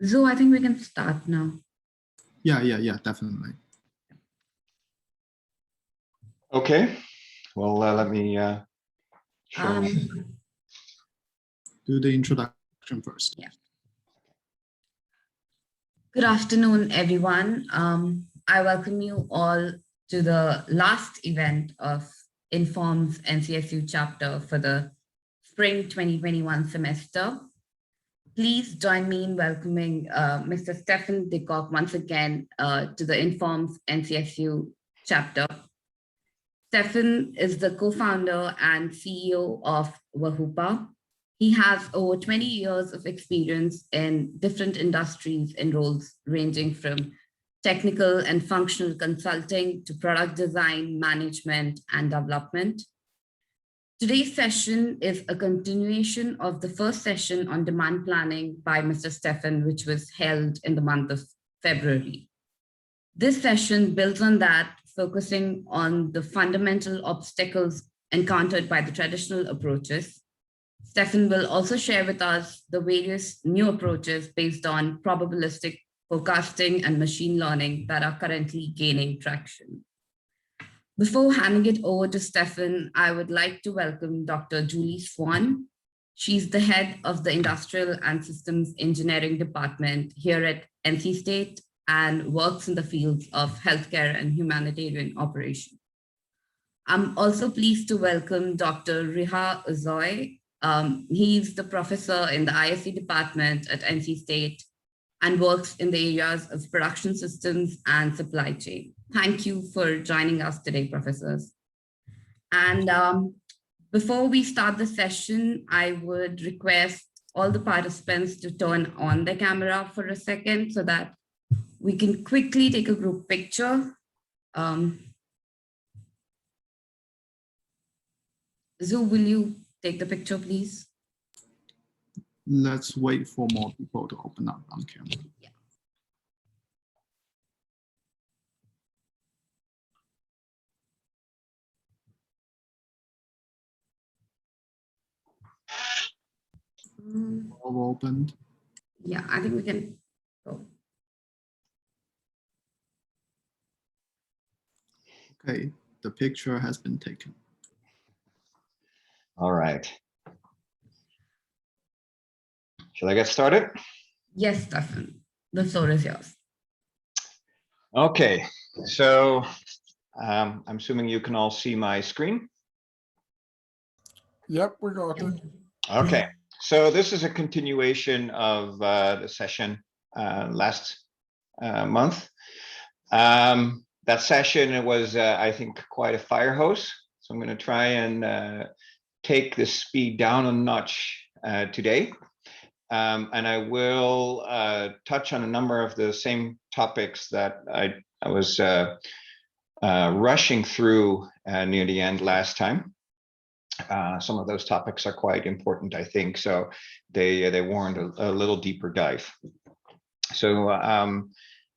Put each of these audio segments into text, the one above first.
Zo, I think we can start now. Yeah, definitely. Okay, well, let me show Do the introduction first. Yeah. Good afternoon, everyone. I welcome you all to the last event of Inform's NCSU chapter for the spring 2021 semester. Please join me in welcoming Mr. Stefan de Kok once again to the Inform's NCSU chapter. Stefan is the co-founder and CEO of Wahupa. He has over 20 years of experience in different industries in roles ranging from technical and functional consulting to product design, management, and development. Today's session is a continuation of the first session on demand planning by Mr. Stefan, which was held in the month of February. This session builds on that, focusing on the fundamental obstacles encountered by the traditional approaches. Stefan will also share with us the various new approaches based on probabilistic forecasting and machine learning that are currently gaining traction. Before handing it over to Stefan, I would like to welcome Dr. Julie Swan. She's the head of the Industrial and Systems Engineering Department here at NC State and works in the fields of healthcare and humanitarian operations. I'm also pleased to welcome Dr. Riha Uzoy. He's the professor in the ISC department at NC State and works in the areas of production systems and supply chain. Thank you for joining us today, professors. And before we start the session, I would request all the participants to turn on the camera for a second so that we can quickly take a group picture. Zoo, will you take the picture, please? Let's wait for more people to open up on camera. Yeah. All opened. Yeah, I think we can go. Okay, the picture has been taken. All right. Shall I get started? Yes, Stefan, the floor is yours. Okay, so I'm assuming you can all see my screen. Yep, we got it. Okay, so this is a continuation of the session last month. That session, it was, I think, quite a fire hose. So I'm going to try and take the speed down a notch today. And I will touch on a number of the same topics that I was rushing through near the end last time. Some of those topics are quite important, I think, so they warrant a little deeper dive. So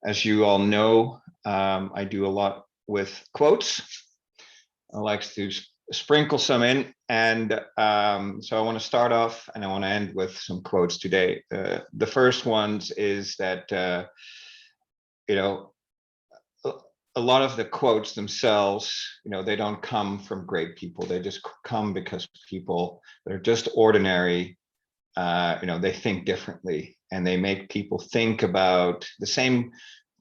as you all know, I do a lot with quotes. I like to sprinkle some in, and so I want to start off and I want to end with some quotes today. The first ones is that you know, a lot of the quotes themselves, you know, they don't come from great people. They just come because people that are just ordinary, you know, they think differently and they make people think about the same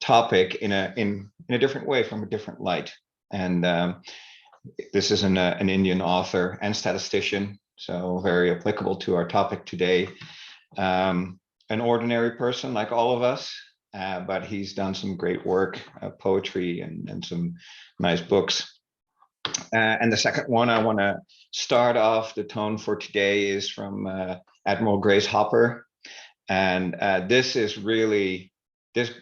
topic in a different way, from a different light. And this is an Indian author and statistician, so very applicable to our topic today. An ordinary person like all of us, but he's done some great work, poetry and some nice books. And the second one I want to start off the tone for today is from Admiral Grace Hopper. And this is really, this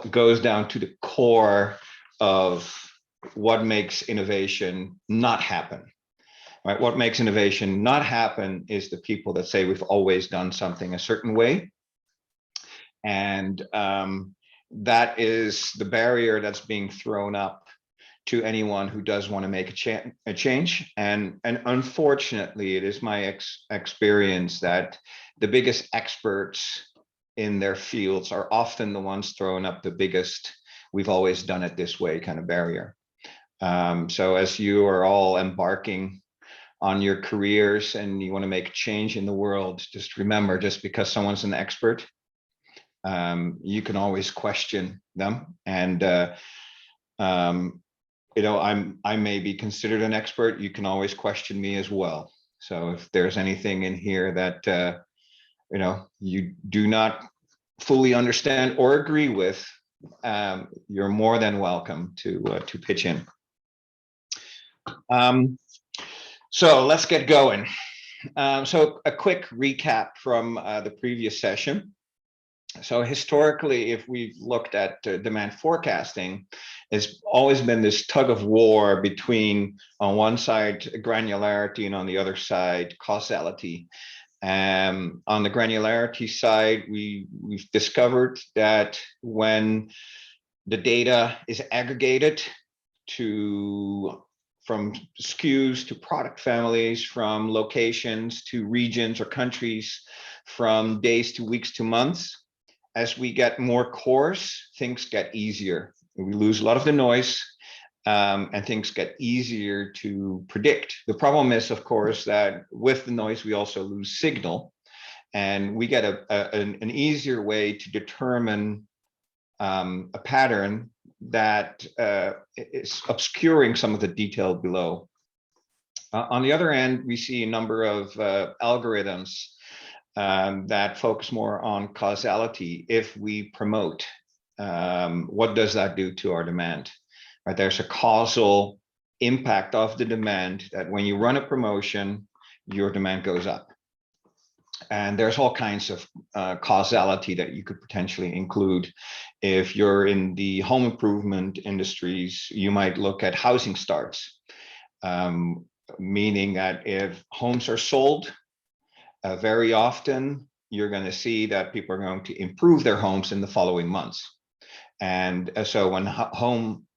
goes down to the core of what makes innovation not happen, right? What makes innovation not happen is the people that say we've always done something a certain way. And that is the barrier that's being thrown up to anyone who does want to make a change. And unfortunately, it is my experience that the biggest experts in their fields are often the ones throwing up the biggest, we've always done it this way kind of barrier. So as you are all embarking on your careers and you want to make a change in the world, just remember, just because someone's an expert, you can always question them. And I may be considered an expert. You can always question me as well. So if there's anything in here that you do not fully understand or agree with, you're more than welcome to pitch in. So let's get going. So a quick recap from the previous session. So historically, if we've looked at demand forecasting, it's always been this tug of war between, on one side, granularity, and on the other side, causality. On the granularity side, we've discovered that when the data is aggregated from SKUs to product families, from locations to regions or countries, from days to weeks to months, as we get more coarse, things get easier. We lose a lot of the noise, and things get easier to predict. The problem is, of course, that with the noise, we also lose signal, and we get an easier way to determine a pattern that is obscuring some of the detail below. On the other end, we see a number of algorithms that focus more on causality. If we promote, what does that do to our demand? Right, there's a causal impact of the demand that when you run a promotion, your demand goes up. And there's all kinds of causality that you could potentially include. If you're in the home improvement industries, you might look at housing starts, meaning that if homes are sold, very often you're going to see that people are going to improve their homes in the following months. And so when home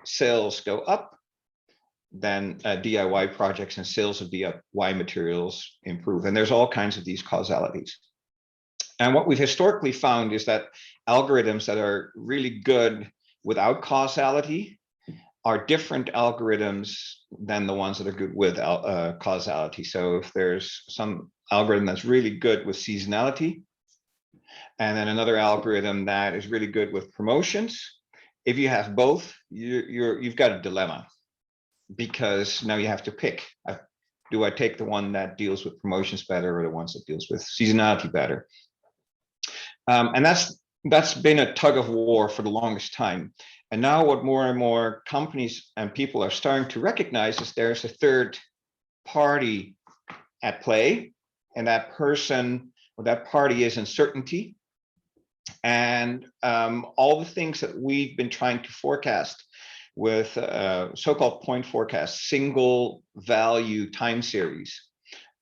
sales go up, then DIY projects and sales of DIY materials improve. And there's all kinds of these causalities. And what we've historically found is that algorithms that are really good without causality are different algorithms than the ones that are good with causality. So if there's some algorithm that's really good with seasonality, and then another algorithm that is really good with promotions, if you have both, you've got a dilemma, because now you have to pick. Do I take the one that deals with promotions better, or the ones that deals with seasonality better? And that's been a tug of war for the longest time. And now what more and more companies and people are starting to recognize is there's a third party at play, and that person or that party is uncertainty. And all the things that we've been trying to forecast with so-called point forecast, single value time series,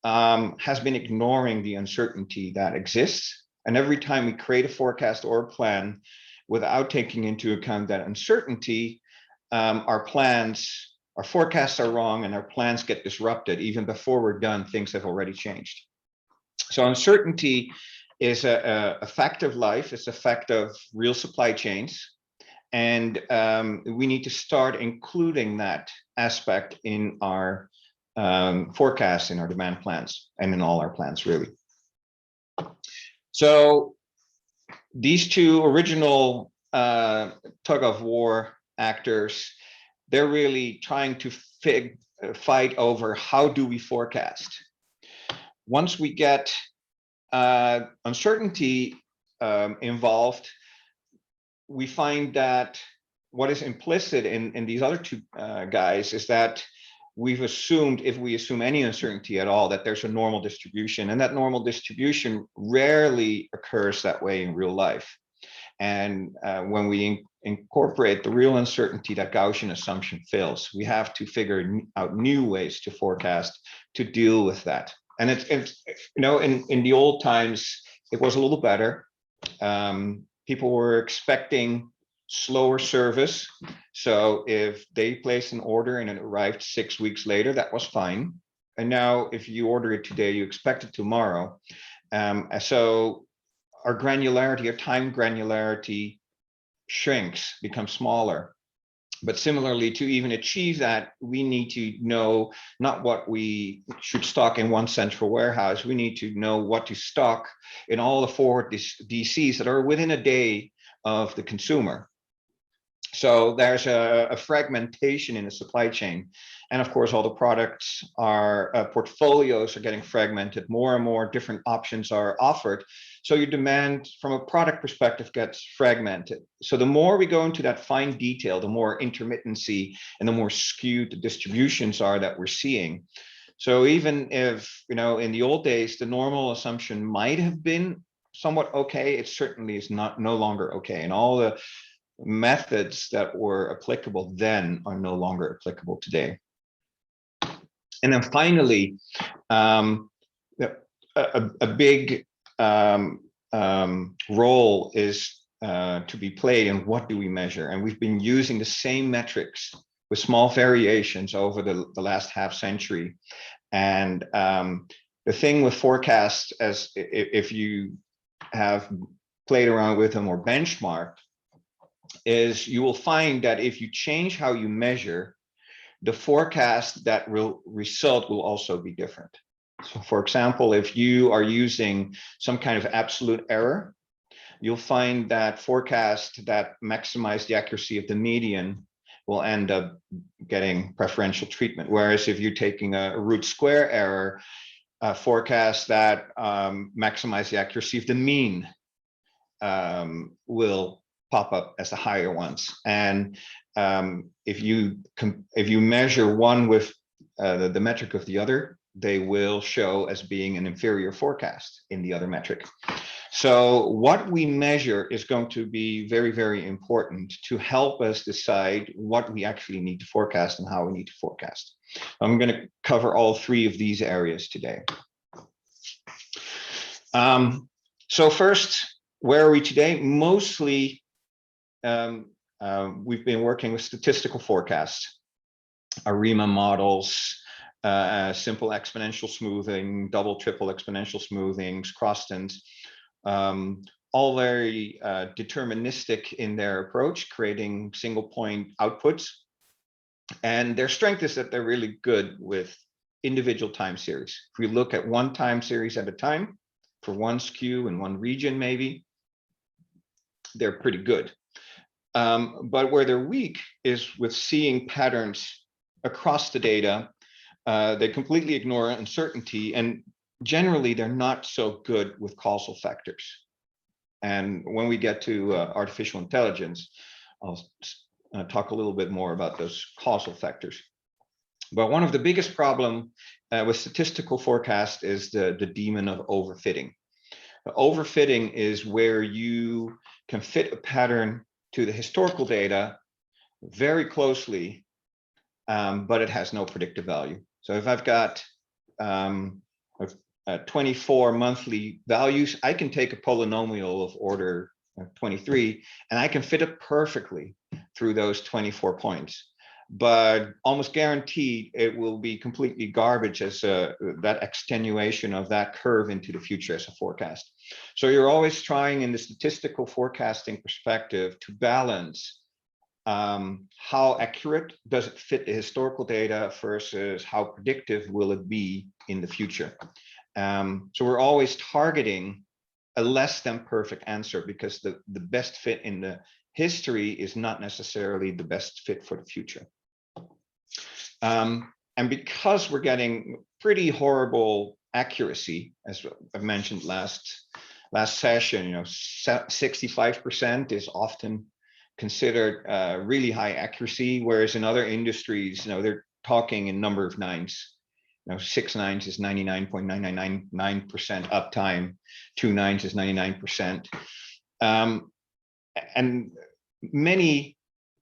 has been ignoring the uncertainty that exists. And every time we create a forecast or a plan without taking into account that uncertainty, our forecasts are wrong, and our plans get disrupted. Even before we're done, things have already changed. So uncertainty is a fact of life. It's a fact of real supply chains. And we need to start including that aspect in our forecasts, in our demand plans, and in all our plans, really. So these two original tug of war actors, they're really trying to fight over how do we forecast. Once we get uncertainty involved, we find that what is implicit in these other two guys is that we've assumed, if we assume any uncertainty at all, that there's a normal distribution, and that normal distribution rarely occurs that way in real life. And when we incorporate the real uncertainty, that Gaussian assumption fails. We have to figure out new ways to forecast to deal with that. And it's in the old times, it was a little better. People were expecting slower service. So if they placed an order and it arrived 6 weeks later, that was fine. And now if you order it today, you expect it tomorrow. So our granularity, our time granularity shrinks, becomes smaller. But similarly, to even achieve that, we need to know not what we should stock in one central warehouse. We need to know what to stock in all the forward DCs that are within a day of the consumer. So there's a fragmentation in the supply chain. And of course, all the products are, portfolios are getting fragmented. More and more different options are offered. So your demand from a product perspective gets fragmented. So the more we go into that fine detail, the more intermittency and the more skewed the distributions are that we're seeing. So even if, you know, in the old days, the normal assumption might have been somewhat okay, it certainly is no longer okay. And all the methods that were applicable then are no longer applicable today. And then finally, a big role is to be played in what do we measure. And we've been using the same metrics with small variations over the last half century. And the thing with forecasts, as if you have played around with them or benchmarked, is you will find that if you change how you measure, the forecast that will result will also be different. So for example, if you are using some kind of absolute error, you'll find that forecasts that maximize the accuracy of the median will end up getting preferential treatment. Whereas if you're taking a root square error, forecasts that maximize the accuracy of the mean will pop up as the higher ones. And if you measure one with the metric of the other, they will show as being an inferior forecast in the other metric. So what we measure is going to be very, very important to help us decide what we actually need to forecast and how we need to forecast. I'm going to cover all three of these areas today. So first, where are we today? Mostly, we've been working with statistical forecasts, ARIMA models, simple exponential smoothing, double, triple exponential smoothings, crostons, all very deterministic in their approach, creating single point outputs. And their strength is that they're really good with individual time series. If we look at one time series at a time, for one skew in one region maybe, they're pretty good. But where they're weak is with seeing patterns across the data. They completely ignore uncertainty, and generally they're not so good with causal factors. And when we get to artificial intelligence, I'll talk a little bit more about those causal factors. But one of the biggest problems with statistical forecast is the demon of overfitting. Overfitting is where you can fit a pattern to the historical data very closely, but it has no predictive value. So if I've got 24 monthly values, I can take a polynomial of order 23, and I can fit it perfectly through those 24 points. But almost guaranteed, it will be completely garbage as that extenuation of that curve into the future as a forecast. So you're always trying in the statistical forecasting perspective to balance how accurate does it fit the historical data versus how predictive will it be in the future. So we're always targeting a less than perfect answer, because the best fit in the history is not necessarily the best fit for the future. And because we're getting pretty horrible accuracy, as I've mentioned last session, 65% is often considered really high accuracy, whereas in other industries, they're talking in number of nines. 6 nines is 99.999% uptime, 2 nines is 99%. And many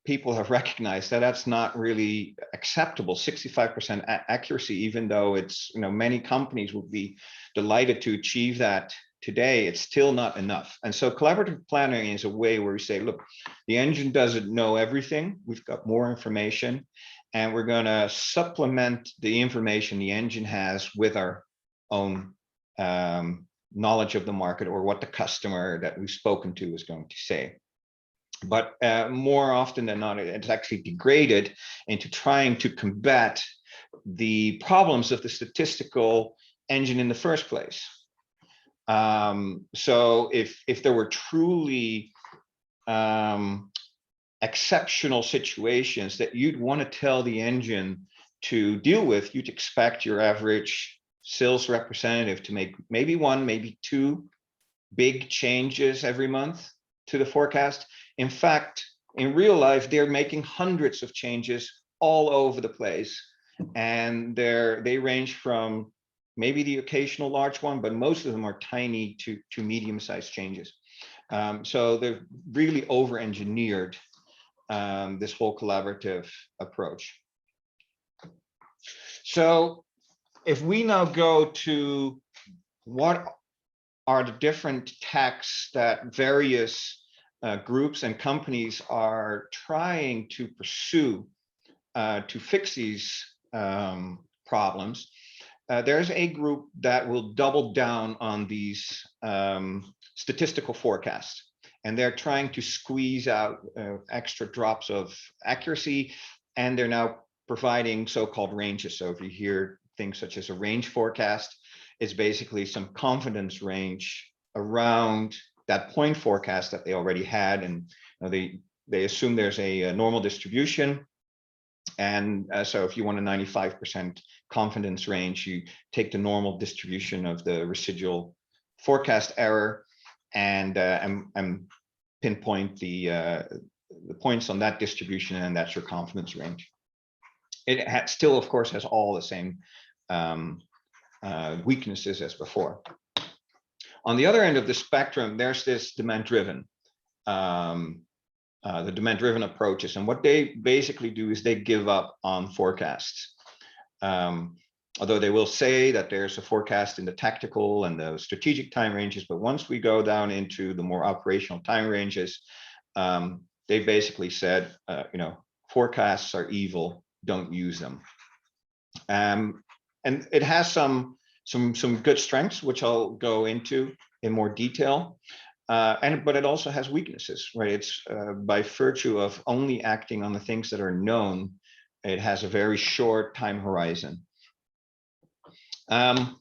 people have recognized that that's not really acceptable. 65% accuracy, even though it's, many companies would be delighted to achieve that today, it's still not enough. And so collaborative planning is a way where we say, look, the engine doesn't know everything. We've got more information, and we're going to supplement the information the engine has with our own knowledge of the market or what the customer that we've spoken to is going to say. But more often than not, it's actually degraded into trying to combat the problems of the statistical engine in the first place. So if there were truly exceptional situations that you'd want to tell the engine to deal with, you'd expect your average sales representative to make maybe one, maybe two big changes every month to the forecast. In fact, in real life, they're making hundreds of changes all over the place. And they range from maybe the occasional large one, but most of them are tiny to medium-sized changes. So they've really over-engineered this whole collaborative approach. So if we now go to what are the different tacks that various groups and companies are trying to pursue to fix these problems, there's a group that will double down on these statistical forecasts, and they're trying to squeeze out extra drops of accuracy, and they're now providing so-called ranges. So if you hear things such as a range forecast, it's basically some confidence range around that point forecast that they already had, and they assume there's a normal distribution. And so if you want a 95% confidence range, you take the normal distribution of the residual forecast error and pinpoint the points on that distribution, and that's your confidence range. It still, of course, has all the same weaknesses as before. On the other end of the spectrum, there's this demand-driven. The demand-driven approaches, and what they basically do is they give up on forecasts. Although they will say that there's a forecast in the tactical and the strategic time ranges, but once we go down into the more operational time ranges, they basically said, forecasts are evil, don't use them. And it has some good strengths, which I'll go into in more detail. But it also has weaknesses, right? It's by virtue of only acting on the things that are known, it has a very short time horizon. And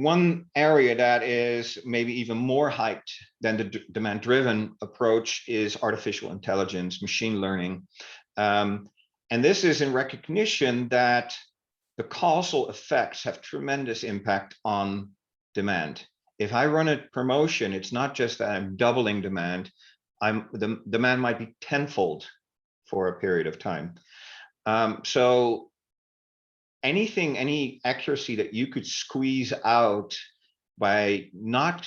one area that is maybe even more hyped than the demand-driven approach is artificial intelligence, machine learning. And this is in recognition that the causal effects have tremendous impact on demand. If I run a promotion, it's not just that I'm doubling demand, the demand might be tenfold for a period of time. So any accuracy that you could squeeze out by not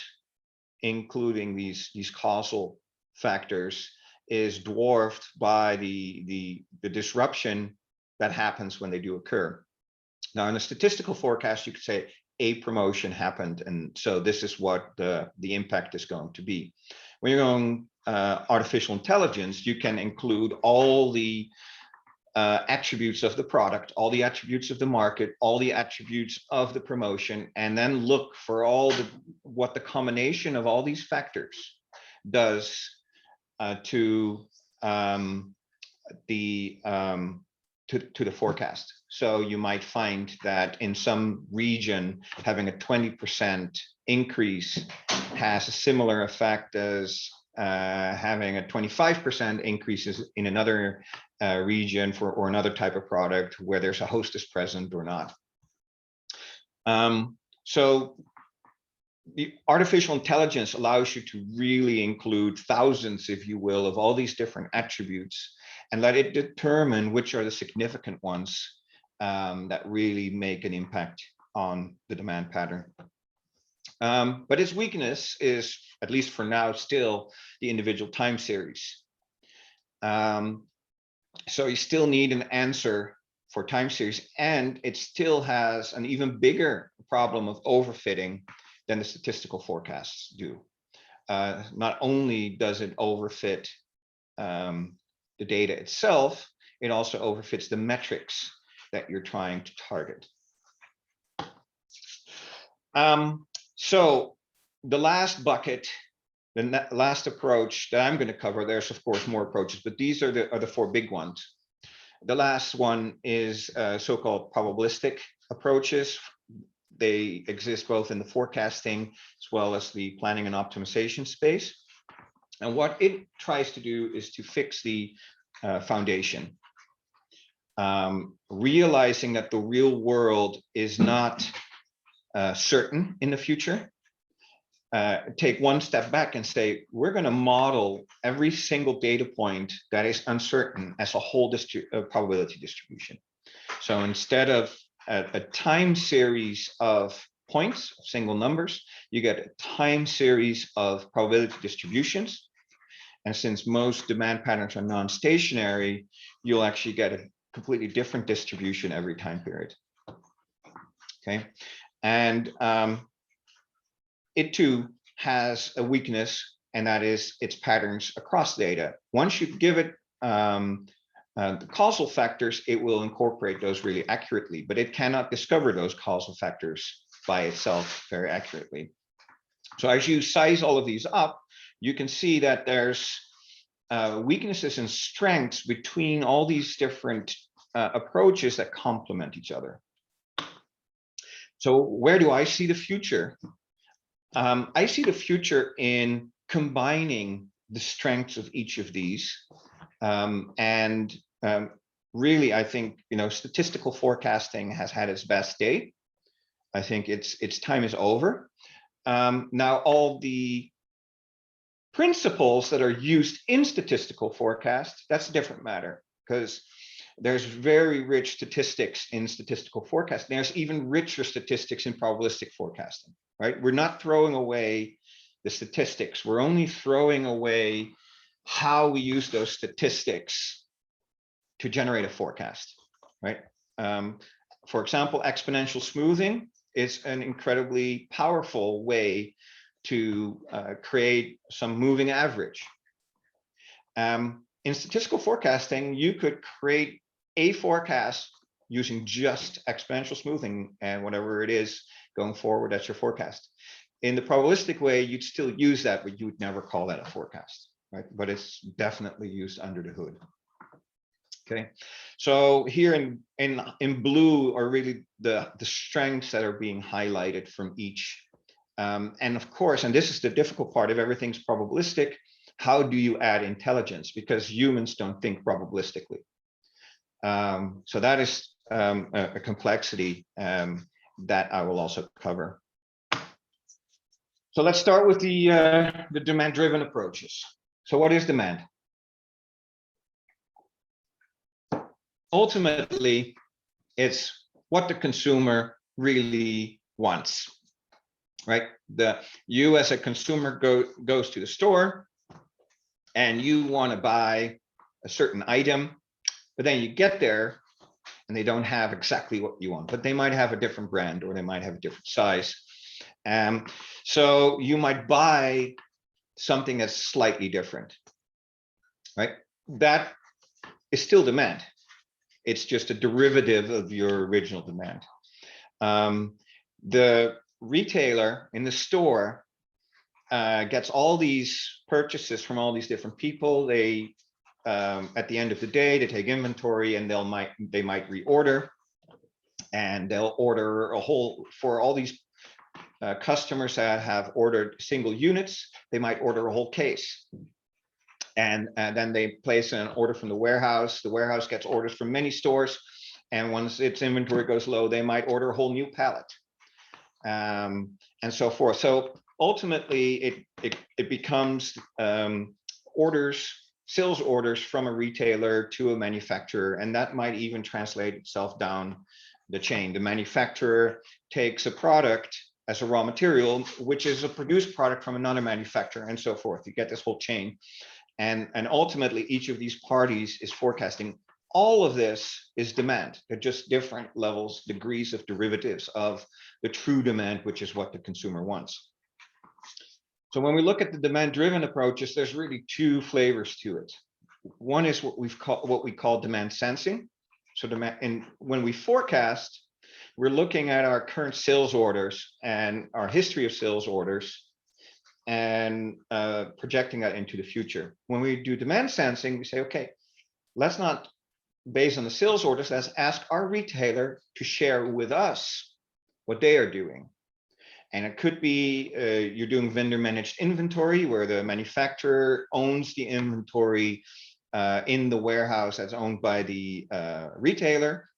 including these causal factors is dwarfed by the disruption that happens when they do occur. Now, in a statistical forecast, you could say a promotion happened, and so this is what the impact is going to be. When you're going artificial intelligence, you can include all the attributes of the product, all the attributes of the market, all the attributes of the promotion, and then look for what the combination of all these factors does to the forecast. So you might find that in some region, having a 20% increase has a similar effect as having a 25% increases in another region or another type of product where there's a hostess present or not. So the artificial intelligence allows you to really include thousands, if you will, of all these different attributes and let it determine which are the significant ones that really make an impact on the demand pattern. But its weakness is, at least for now, still the individual time series. So you still need an answer for time series, and it still has an even bigger problem of overfitting than the statistical forecasts do. Not only does it overfit the data itself, it also overfits the metrics that you're trying to target. So the last bucket, the last approach that I'm going to cover, there's of course more approaches, but these are the four big ones. The last one is so-called probabilistic approaches. They exist both in the forecasting as well as the planning and optimization space. And what it tries to do is to fix the foundation, realizing that the real world is not certain in the future. Take one step back and say, we're going to model every single data point that is uncertain as a whole probability distribution. So instead of a time series of points, single numbers, you get a time series of probability distributions. And since most demand patterns are non-stationary, you'll actually get a completely different distribution every time period. Okay, and it too has a weakness, and that is its patterns across data. Once you give it the causal factors, it will incorporate those really accurately, but it cannot discover those causal factors by itself very accurately. So as you size all of these up, you can see that there's weaknesses and strengths between all these different approaches that complement each other. So where do I see the future? I see the future in combining the strengths of each of these. Really, I think, statistical forecasting has had its best day. I think its time is over. Now, all the principles that are used in statistical forecast, that's a different matter, because there's very rich statistics in statistical forecasting. There's even richer statistics in probabilistic forecasting, right? We're not throwing away the statistics. We're only throwing away how we use those statistics to generate a forecast, right? For example, exponential smoothing is an incredibly powerful way to create some moving average. In statistical forecasting, you could create a forecast using just exponential smoothing, and whatever it is going forward, that's your forecast. In the probabilistic way, you'd still use that, but you would never call that a forecast, right? But it's definitely used under the hood. Okay, so here in blue are really the strengths that are being highlighted from each. And of course, and this is the difficult part, if everything's probabilistic, how do you add intelligence? Because humans don't think probabilistically. So that is a complexity that I will also cover. So let's start with the demand-driven approaches. So what is demand? Ultimately, it's what the consumer really wants, right? You as a consumer goes to the store and you want to buy a certain item, but then you get there and they don't have exactly what you want, but they might have a different brand or they might have a different size. So you might buy something that's slightly different, right? That is still demand. It's just a derivative of your original demand. The retailer in the store gets all these purchases from all these different people. They at the end of the day, they take inventory and they might reorder, and they'll order a whole, for all these customers that have ordered single units, they might order a whole case. And then they place an order from the warehouse. The warehouse gets orders from many stores, and once its inventory goes low, they might order a whole new pallet, and so forth. So ultimately, it becomes sales orders from a retailer to a manufacturer, and that might even translate itself down the chain. The manufacturer takes a product as a raw material, which is a produced product from another manufacturer, and so forth. You get this whole chain. And ultimately, each of these parties is forecasting. All of this is demand. They're just different levels, degrees of derivatives of the true demand, which is what the consumer wants. So when we look at the demand-driven approaches, there's really two flavors to it. One is what we call demand sensing. So when we forecast, we're looking at our current sales orders and our history of sales orders and projecting that into the future. When we do demand sensing, we say, okay, let's not, based on the sales orders, let's ask our retailer to share with us what they are doing. And it could be you're doing vendor managed inventory where the manufacturer owns the inventory in the warehouse that's owned by the retailer.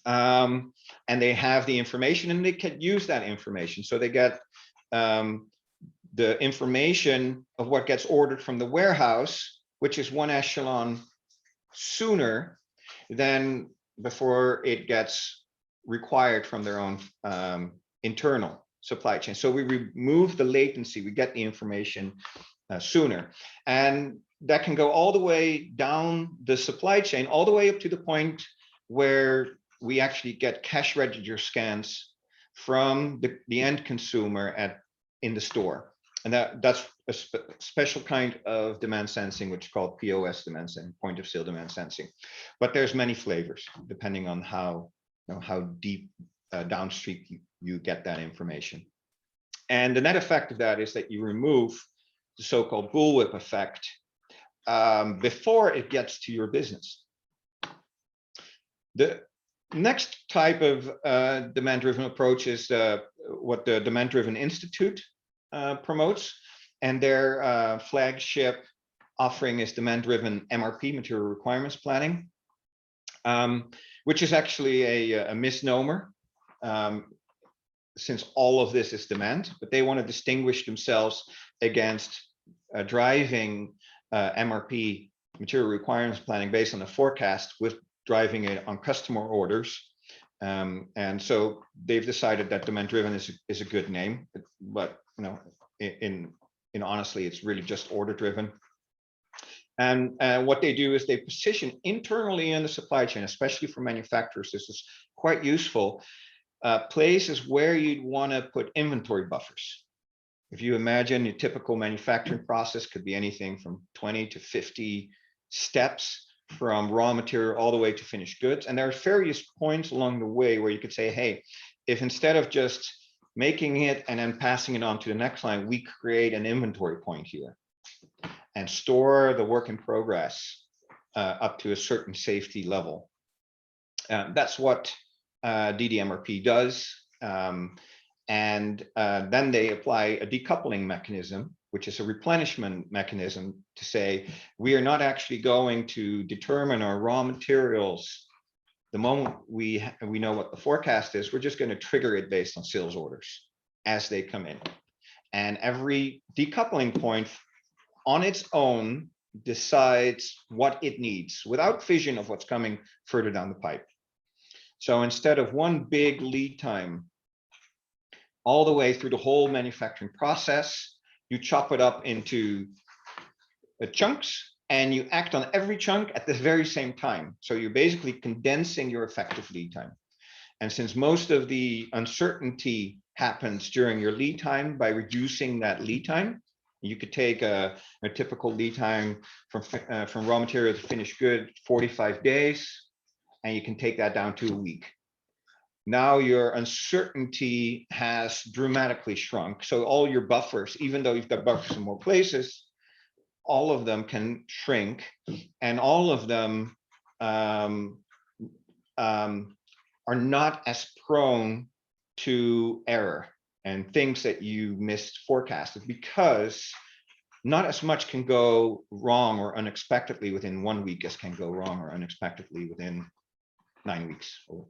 And they have the information and they can use that information. So they get the information of what gets ordered from the warehouse, which is one echelon sooner than before it gets required from their own internal supply chain. So we remove the latency, we get the information sooner. And that can go all the way down the supply chain, all the way up to the point where we actually get cash register scans from the end consumer in the store. And that's a special kind of demand sensing, which is called POS demand sensing, point of sale demand sensing. But there's many flavors depending on how deep downstream you get that information. And the net effect of that is that you remove the so-called bullwhip effect before it gets to your business. The next type of demand-driven approach is what the Demanddriven Institute promotes, and their flagship offering is demand-driven MRP, material requirements planning, which is actually a misnomer, since all of this is demand, but they want to distinguish themselves against driving MRP, material requirements planning, based on a forecast with driving it on customer orders. And so they've decided that demand-driven is a good name, but in honestly, it's really just order-driven. And what they do is they position internally in the supply chain, especially for manufacturers. This is quite useful. Places where you'd want to put inventory buffers. If you imagine your typical manufacturing process could be anything from 20 to 50 steps, from raw material all the way to finished goods. And there are various points along the way where you could say, hey, if instead of just making it and then passing it on to the next line, we create an inventory point here and store the work in progress up to a certain safety level. That's what DDMRP does. And then they apply a decoupling mechanism, which is a replenishment mechanism, to say, we are not actually going to determine our raw materials the moment we know what the forecast is. We're just going to trigger it based on sales orders as they come in. And every decoupling point on its own decides what it needs without vision of what's coming further down the pipe. So instead of one big lead time all the way through the whole manufacturing process, you chop it up into chunks and you act on every chunk at the very same time. So you're basically condensing your effective lead time. And since most of the uncertainty happens during your lead time, by reducing that lead time, you could take a typical lead time from raw material to finished good, 45 days, and you can take that down to a week. Now your uncertainty has dramatically shrunk. So all your buffers, even though you've got buffers in more places, all of them can shrink, and all of them are not as prone to error and things that you missed forecasted, because not as much can go wrong or unexpectedly within 1 week as can go wrong or unexpectedly within 9 weeks, or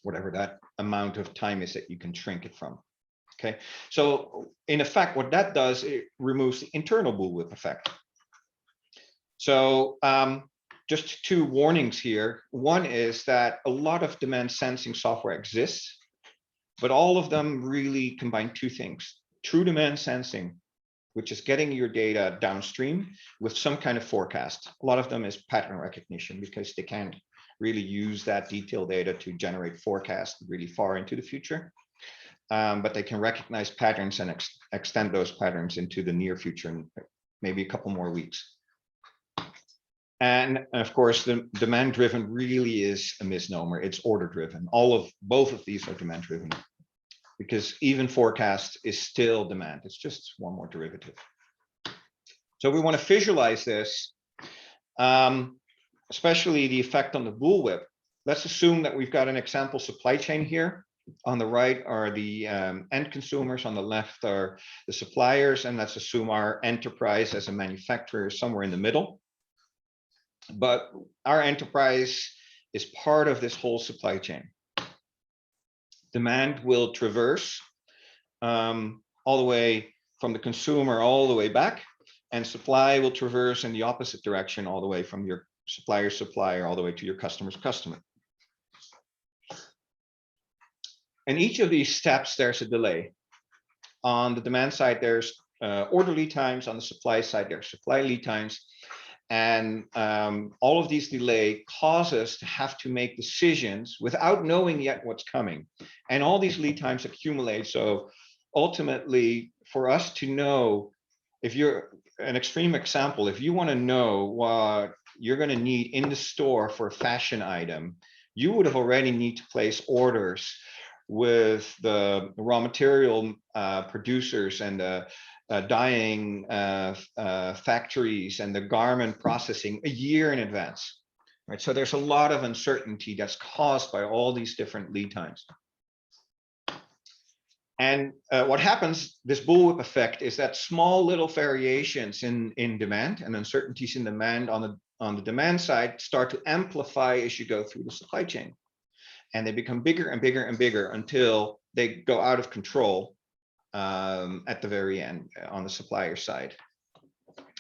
whatever that amount of time is that you can shrink it from. Okay, so in effect, what that does, it removes the internal bullwhip effect. So just two warnings here. One is that a lot of demand sensing software exists, but all of them really combine two things: true demand sensing, which is getting your data downstream, with some kind of forecast. A lot of them is pattern recognition, because they can't really use that detailed data to generate forecasts really far into the future. But they can recognize patterns and extend those patterns into the near future and maybe a couple more weeks. And of course, the demand-driven really is a misnomer. It's order-driven. Both of these are demand-driven, because even forecast is still demand. It's just one more derivative. So we want to visualize this, especially the effect on the bullwhip. Let's assume that we've got an example supply chain here. On the right are the end consumers, on the left are the suppliers, and let's assume our enterprise as a manufacturer is somewhere in the middle. But our enterprise is part of this whole supply chain. Demand will traverse all the way from the consumer all the way back, and supply will traverse in the opposite direction all the way from your supplier's supplier all the way to your customer's customer. In each of these steps, there's a delay. On the demand side, there's order lead times. On the supply side, there's supply lead times. And all of these delay cause us to have to make decisions without knowing yet what's coming. And all these lead times accumulate. So ultimately, for us to know, if you're an extreme example, if you want to know what you're going to need in the store for a fashion item, you would have already need to place orders with the raw material producers and the dyeing factories and the garment processing a year in advance, right? So there's a lot of uncertainty that's caused by all these different lead times. And what happens, this bullwhip effect, is that small little variations in demand and uncertainties in demand on the demand side start to amplify as you go through the supply chain. And they become bigger and bigger and bigger until they go out of control at the very end on the supplier side.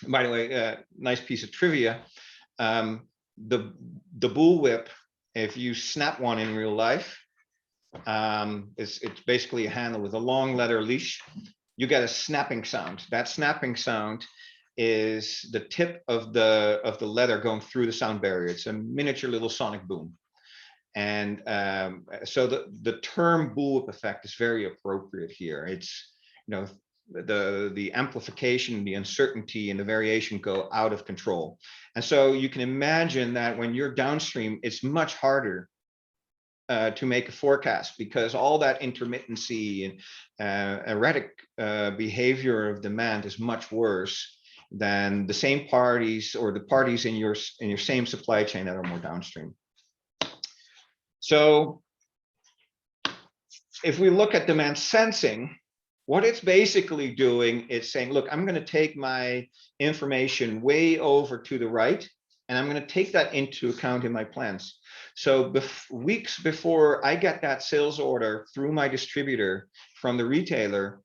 By the way, nice piece of trivia. The bullwhip, if you snap one in real life, it's basically a handle with a long leather leash. You get a snapping sound. That snapping sound is the tip of the leather going through the sound barrier. It's a miniature little sonic boom. And so the term bullwhip effect is very appropriate here. It's, you know, the amplification, the uncertainty, and the variation go out of control. And so you can imagine that when you're downstream, it's much harder to make a forecast, because all that intermittency and erratic behavior of demand is much worse than the same parties or the parties in your same supply chain that are more downstream. So if we look at demand sensing, what it's basically doing is saying, look, I'm going to take my information way over to the right, and I'm going to take that into account in my plans. So weeks before I get that sales order through my distributor from the retailer,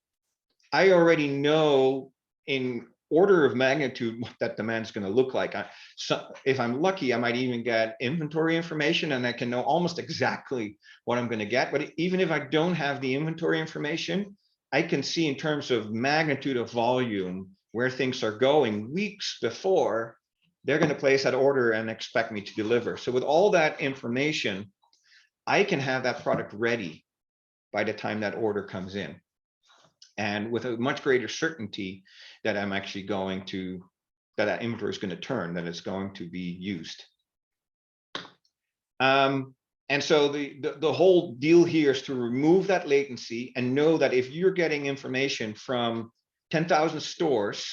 I already know in order of magnitude what that demand is going to look like. So if I'm lucky, I might even get inventory information, and I can know almost exactly what I'm going to get. But even if I don't have the inventory information, I can see in terms of magnitude of volume where things are going weeks before they're going to place that order and expect me to deliver. So with all that information, I can have that product ready by the time that order comes in, and with a much greater certainty that I'm actually going to, that inventory is going to turn, that it's going to be used. And so the whole deal here is to remove that latency and know that if you're getting information from 10,000 stores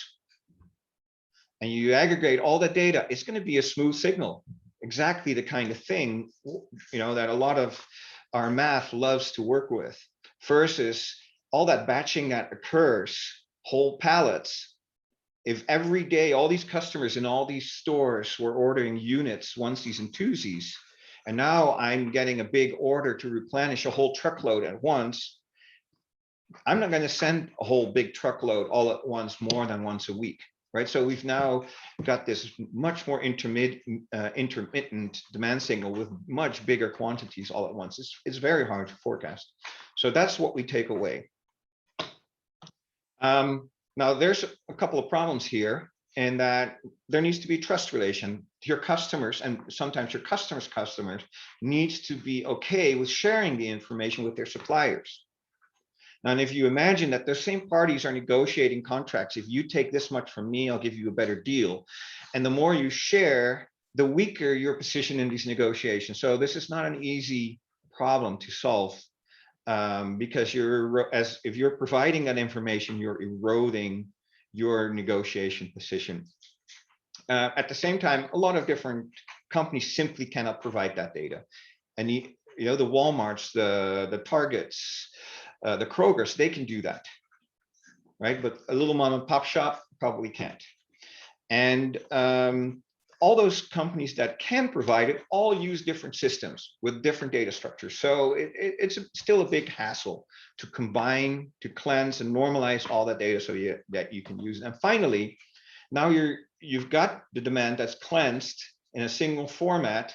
and you aggregate all that data, it's going to be a smooth signal, exactly the kind of thing, you know, that a lot of our math loves to work with, versus all that batching that occurs, whole pallets. If every day all these customers in all these stores were ordering units, onesies and twosies, and now I'm getting a big order to replenish a whole truckload at once, I'm not going to send a whole big truckload all at once more than once a week, right? So we've now got this much more intermittent demand signal with much bigger quantities all at once. It's very hard to forecast. So that's what we take away. Now there's a couple of problems here, in that there needs to be trust relation to your customers, and sometimes your customers' customers needs to be okay with sharing the information with their suppliers. Now, and if you imagine that the same parties are negotiating contracts, if you take this much from me, I'll give you a better deal. And the more you share, the weaker your position in these negotiations. So this is not an easy problem to solve, because if you're providing that information, you're eroding your negotiation position. At the same time, a lot of different companies simply cannot provide that data. And the Walmarts, the Targets, the Krogers, they can do that, right? But a little mom and pop shop probably can't. And all those companies that can provide it all use different systems with different data structures. So it's still a big hassle to combine, to cleanse and normalize all that data so that you can use it. And finally, now you've got the demand that's cleansed in a single format.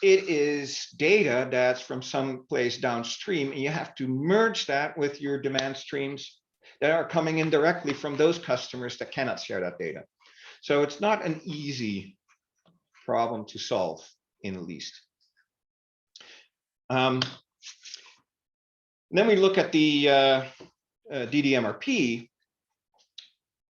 It is data that's from someplace downstream, and you have to merge that with your demand streams that are coming in directly from those customers that cannot share that data. So it's not an easy problem to solve, in the least. Then we look at the DDMRP.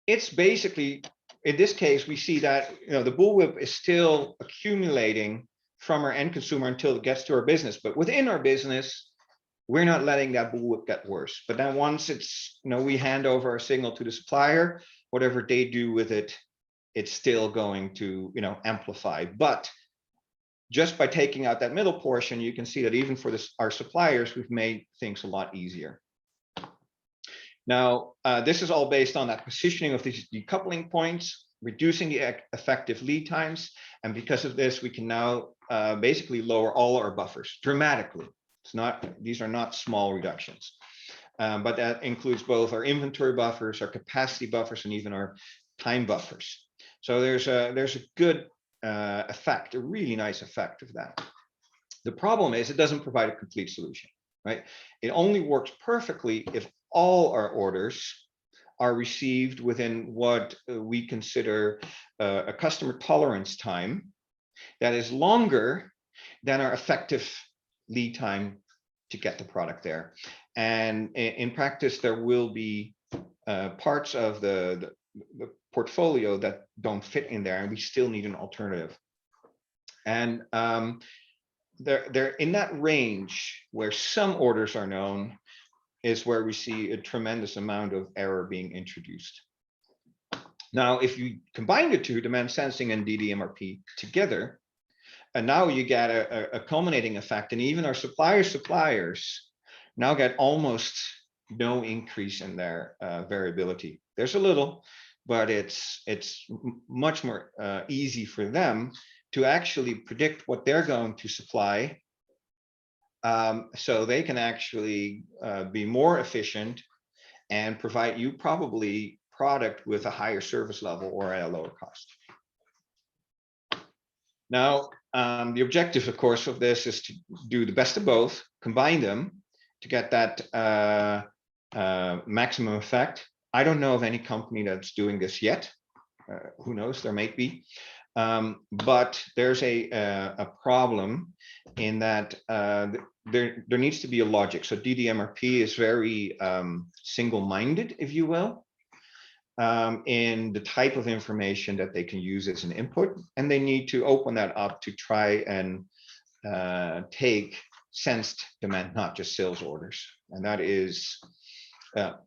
It's basically, in this case, we see that the bullwhip is still accumulating from our end consumer until it gets to our business. But within our business, we're not letting that bullwhip get worse. But then once it's, we hand over our signal to the supplier, whatever they do with it, it's still going to, amplify. But just by taking out that middle portion, you can see that even for our suppliers, we've made things a lot easier. Now, this is all based on that positioning of these decoupling points, reducing the effective lead times. And because of this, we can now basically lower all our buffers dramatically. These are not small reductions, but that includes both our inventory buffers, our capacity buffers, and even our time buffers. So there's a good effect, a really nice effect of that. The problem is it doesn't provide a complete solution, right? It only works perfectly if all our orders are received within what we consider a customer tolerance time that is longer than our effective lead time to get the product there. And in practice, there will be parts of the portfolio that don't fit in there, and we still need an alternative. And they're in that range where some orders are known is where we see a tremendous amount of error being introduced. Now, if you combine the two, demand sensing and DDMRP together, and now you get a culminating effect, and even our suppliers now get almost no increase in their variability. There's a little, but it's much more easy for them to actually predict what they're going to supply, so they can actually be more efficient and provide you probably product with a higher service level or at a lower cost. Now, the objective, of course, of this is to do the best of both, combine them to get that maximum effect. I don't know of any company that's doing this yet. Who knows? There might be. But there's a problem in that there needs to be a logic. So DDMRP is very single-minded, if you will, in the type of information that they can use as an input, and they need to open that up to try and take sensed demand, not just sales orders. And that is,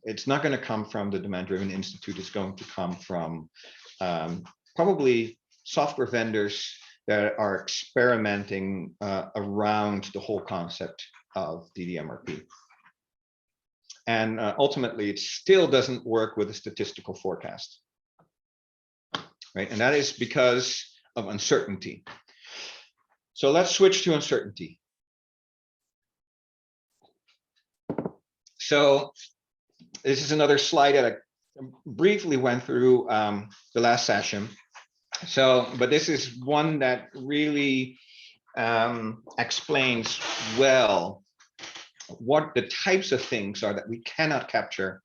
it's not going to come from the Demanddriven Institute. It's going to come from probably software vendors that are experimenting around the whole concept of DDMRP. And ultimately, it still doesn't work with a statistical forecast, right? And that is because of uncertainty. So let's switch to uncertainty. So this is another slide that I briefly went through the last session. So, but this is one that really explains well what the types of things are that we cannot capture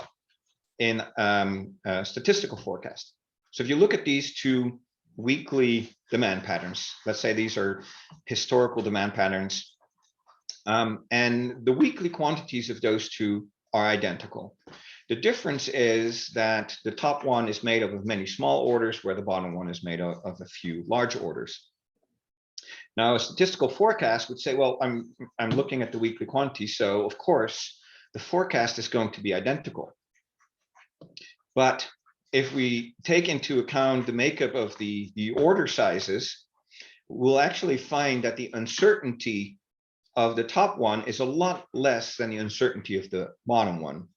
in statistical forecast. So if you look at these two weekly demand patterns, let's say these are historical demand patterns, and the weekly quantities of those two are identical. The difference is that the top one is made up of many small orders, where the bottom one is made of a few large orders. Now, a statistical forecast would say, well, I'm looking at the weekly quantity, so of course the forecast is going to be identical. But if we take into account the makeup of the order sizes, we'll actually find that the uncertainty of the top one is a lot less than the uncertainty of the bottom one,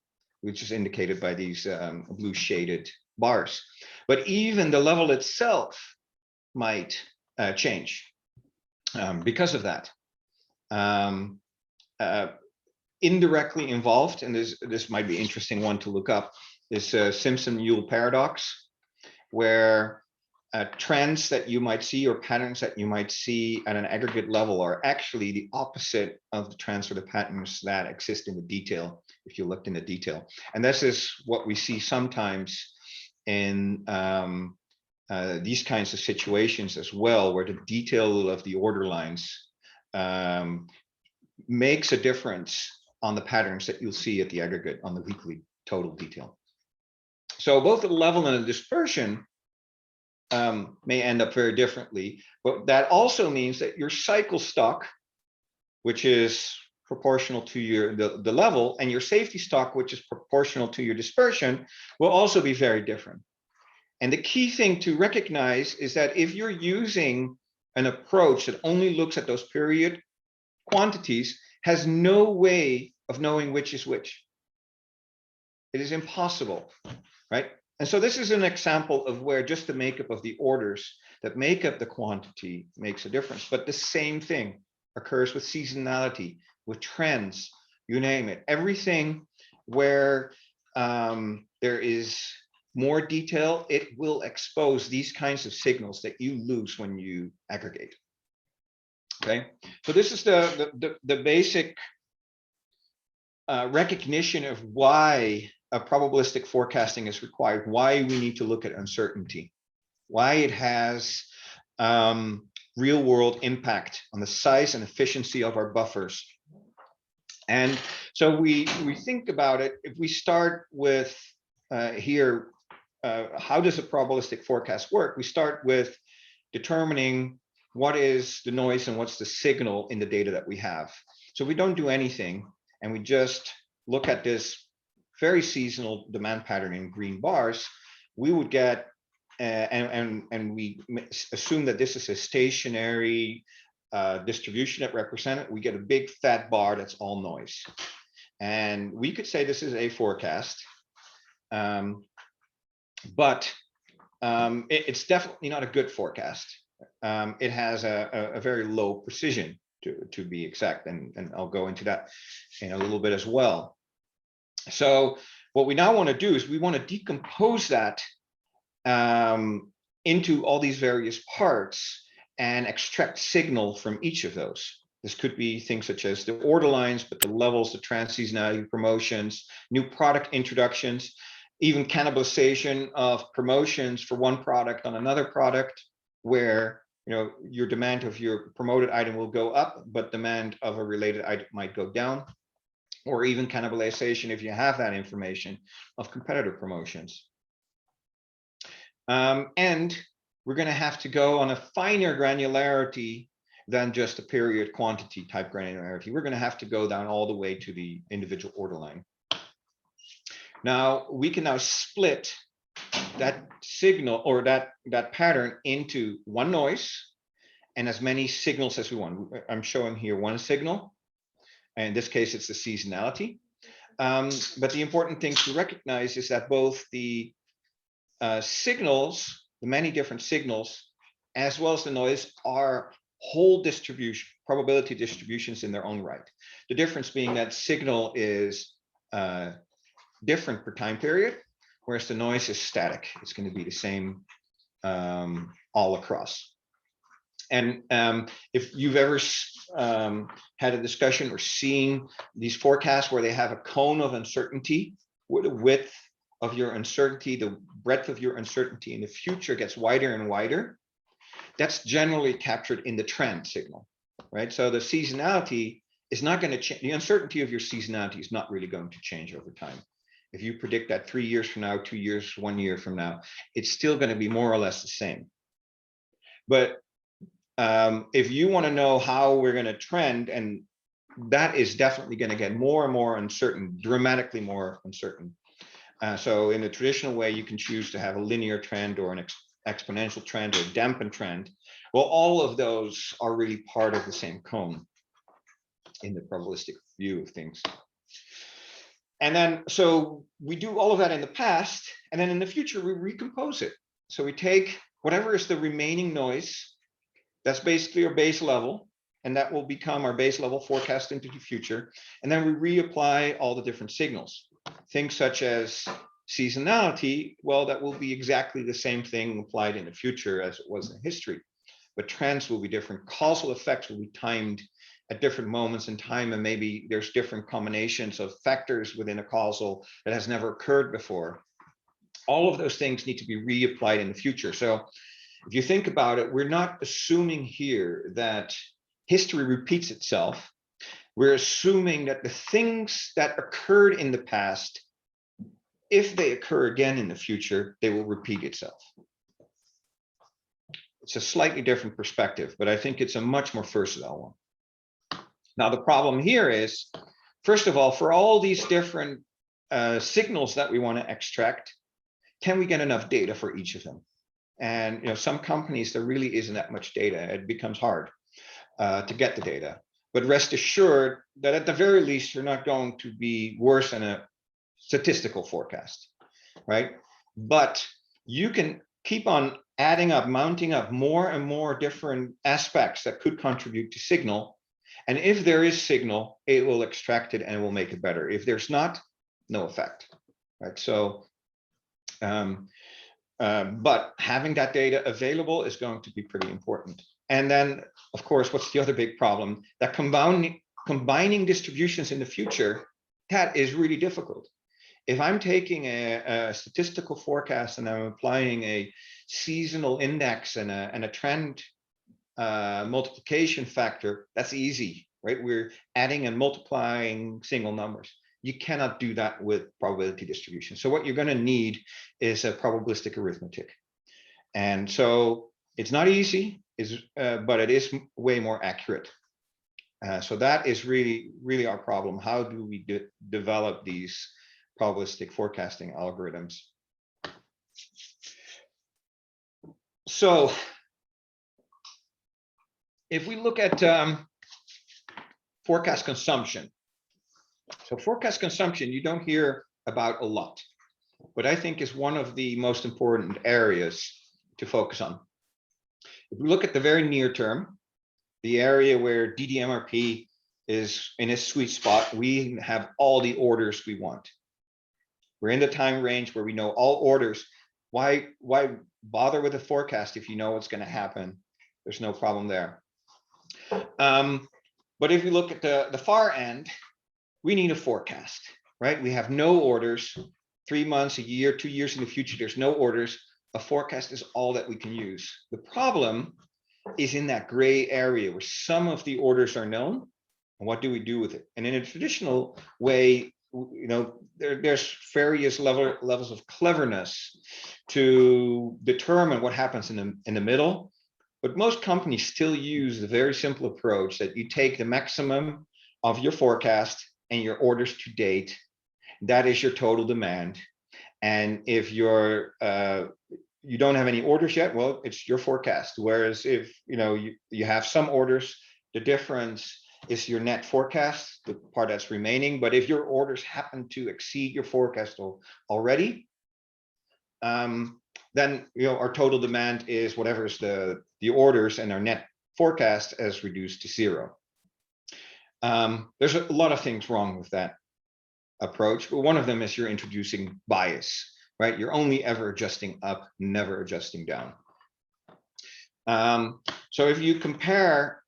which is indicated by these blue shaded bars. But even the level itself might change because of that. Indirectly involved, and this might be an interesting one to look up, is Simpson-Ewell paradox, where trends that you might see or patterns that you might see at an aggregate level are actually the opposite of the trends or the patterns that exist in the detail, if you looked in the detail. And this is what we see sometimes in these kinds of situations as well, where the detail of the order lines makes a difference on the patterns that you'll see at the aggregate on the weekly total detail. So both the level and the dispersion may end up very differently, but that also means that your cycle stock, which is proportional to the level, and your safety stock, which is proportional to your dispersion, will also be very different. And the key thing to recognize is that if you're using an approach that only looks at those period quantities, has no way of knowing which is which. It is impossible, right? And so this is an example of where just the makeup of the orders that make up the quantity makes a difference. But the same thing occurs with seasonality, with trends, you name it. Everything where there is more detail, it will expose these kinds of signals that you lose when you aggregate. Okay, so this is the basic recognition of why a probabilistic forecasting is required, why we need to look at uncertainty, why it has real world impact on the size and efficiency of our buffers. And so we think about it, if we start with here, how does a probabilistic forecast work? We start with determining what is the noise and what's the signal in the data that we have. So we don't do anything and we just look at this very seasonal demand pattern in green bars, we would get, and we assume that this is a stationary distribution that represent it, we get a big fat bar that's all noise. And we could say this is a forecast, but it's definitely not a good forecast. It has a very low precision, to be exact, and I'll go into that in a little bit as well. So what we now want to do is we want to decompose that into all these various parts and extract signal from each of those. This could be things such as the order lines, but the levels, the trans-seasonality, promotions, new product introductions, even cannibalization of promotions for one product on another product, where your demand of your promoted item will go up, but demand of a related item might go down, or even cannibalization, if you have that information, of competitor promotions. And we're going to have to go on a finer granularity than just a period quantity type granularity. We're going to have to go down all the way to the individual order line. Now, we can now split that signal or that pattern into one noise and as many signals as we want. I'm showing here one signal. In this case, it's the seasonality. But the important thing to recognize is that both the signals, the many different signals, as well as the noise, are whole distribution, probability distributions in their own right. The difference being that signal is different per time period, whereas the noise is static. It's going to be the same all across. And if you've ever had a discussion or seen these forecasts where they have a cone of uncertainty, where the width of your uncertainty, the breadth of your uncertainty in the future gets wider and wider, that's generally captured in the trend signal, right? So the seasonality is not going to change. The uncertainty of your seasonality is not really going to change over time. If you predict that 3 years from now, 2 years, 1 year from now, it's still going to be more or less the same. But if you want to know how we're going to trend, and that is definitely going to get more and more uncertain, dramatically more uncertain. So in the traditional way, you can choose to have a linear trend or an exponential trend or a dampened trend. Well, all of those are really part of the same cone in the probabilistic view of things. And then, so we do all of that in the past, and then in the future, we recompose it. So we take whatever is the remaining noise, that's basically our base level, and that will become our base level forecast into the future. And then we reapply all the different signals. Things such as seasonality, well, that will be exactly the same thing applied in the future as it was in history. But trends will be different. Causal effects will be timed at different moments in time, and maybe there's different combinations of factors within a causal that has never occurred before. All of those things need to be reapplied in the future. So if you think about it, we're not assuming here that history repeats itself. We're assuming that the things that occurred in the past, if they occur again in the future, they will repeat itself. It's a slightly different perspective, but I think it's a much more versatile one. Now, the problem here is, first of all, for all these different signals that we want to extract, can we get enough data for each of them? And some companies, there really isn't that much data. It becomes hard to get the data. But rest assured that at the very least, you're not going to be worse than a statistical forecast, right? But you can keep on adding up, mounting up more and more different aspects that could contribute to signal. And if there is signal, it will extract it and it will make it better. If there's not, no effect, right? So, but having that data available is going to be pretty important. And then, of course, what's the other big problem? That combining distributions in the future, that is really difficult. If I'm taking a statistical forecast and I'm applying a seasonal index and a trend multiplication factor, that's easy, right? We're adding and multiplying single numbers. You cannot do that with probability distribution. So what you're going to need is a probabilistic arithmetic. And so it's not easy, but it is way more accurate. So that is really our problem. How do we develop these probabilistic forecasting algorithms? So if we look at forecast consumption, so forecast consumption, you don't hear about a lot, but I think is one of the most important areas to focus on. If we look at the very near term, the area where DDMRP is in its sweet spot, we have all the orders we want. We're in the time range where we know all orders. Why bother with a forecast if you know what's going to happen? There's no problem there. But if you look at the far end, we need a forecast, right? We have no orders, 3 months, a year, 2 years in the future, there's no orders. A forecast is all that we can use. The problem is in that gray area where some of the orders are known, and what do we do with it? And in a traditional way, there's various levels of cleverness to determine what happens in the middle. But most companies still use the very simple approach that you take the maximum of your forecast and your orders to date. That is your total demand. And if you don't have any orders yet, well, it's your forecast. Whereas if you have some orders, the difference is your net forecast, the part that's remaining. But if your orders happen to exceed your forecast already, then our total demand is whatever is the orders, and our net forecast is reduced to 0. There's a lot of things wrong with that approach, but one of them is you're introducing bias, right? You're only ever adjusting up, never adjusting down. So if you compare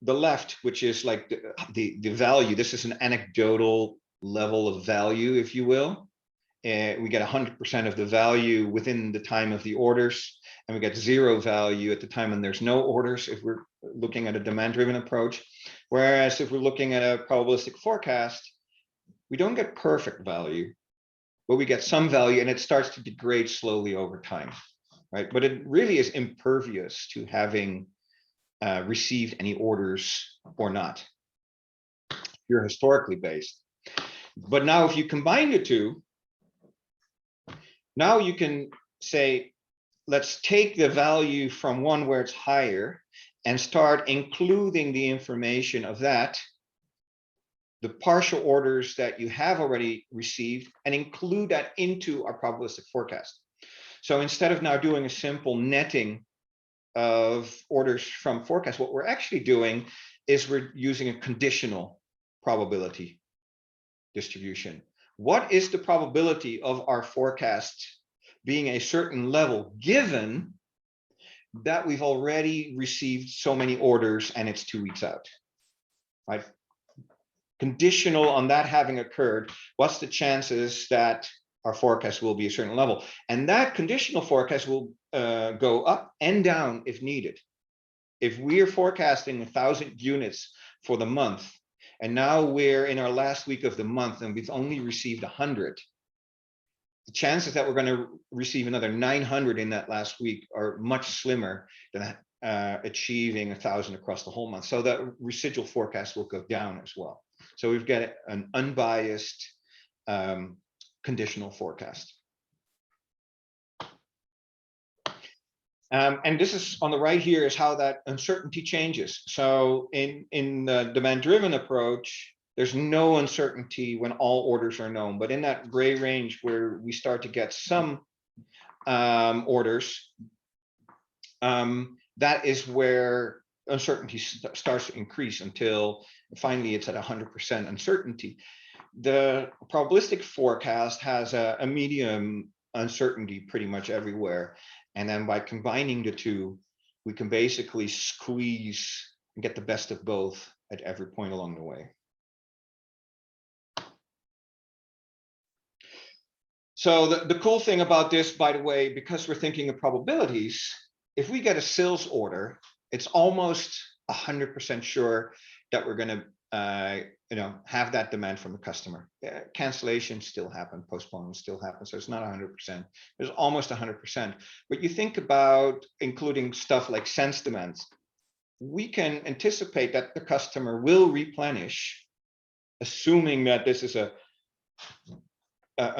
the left, which is like the value, this is an anecdotal level of value, if you will. We get 100% of the value within the time of the orders, and we get 0 value at the time when there's no orders, if we're looking at a demand-driven approach. Whereas if we're looking at a probabilistic forecast, we don't get perfect value, but we get some value, and it starts to degrade slowly over time, right? But it really is impervious to having received any orders or not. You're historically based. But now if you combine the two, now you can say, let's take the value from one where it's higher and start including the information of that, the partial orders that you have already received, and include that into our probabilistic forecast. So instead of now doing a simple netting of orders from forecast, what we're actually doing is we're using a conditional probability distribution. What is the probability of our forecast being a certain level, given that we've already received so many orders and it's 2 weeks out, right? Conditional on that having occurred, what's the chances that our forecast will be a certain level? And that conditional forecast will go up and down if needed. If we're forecasting 1,000 units for the month, and now we're in our last week of the month and we've only received 100, the chances that we're going to receive another 900 in that last week are much slimmer than achieving 1,000 across the whole month. So that residual forecast will go down as well. So we've got an unbiased conditional forecast. And this is on the right here is how that uncertainty changes. So in the demand-driven approach, there's no uncertainty when all orders are known. But in that gray range where we start to get some orders, that is where uncertainty starts to increase until finally it's at 100% uncertainty. The probabilistic forecast has a medium uncertainty pretty much everywhere. And then by combining the two, we can basically squeeze and get the best of both at every point along the way. So the cool thing about this, by the way, because we're thinking of probabilities, if we get a sales order, it's almost 100% sure that we're going to have that demand from the customer. Cancellations still happen, postponements still happen, so it's not 100%. It's almost 100%. But you think about including stuff like sense demands. We can anticipate that the customer will replenish, assuming that this is a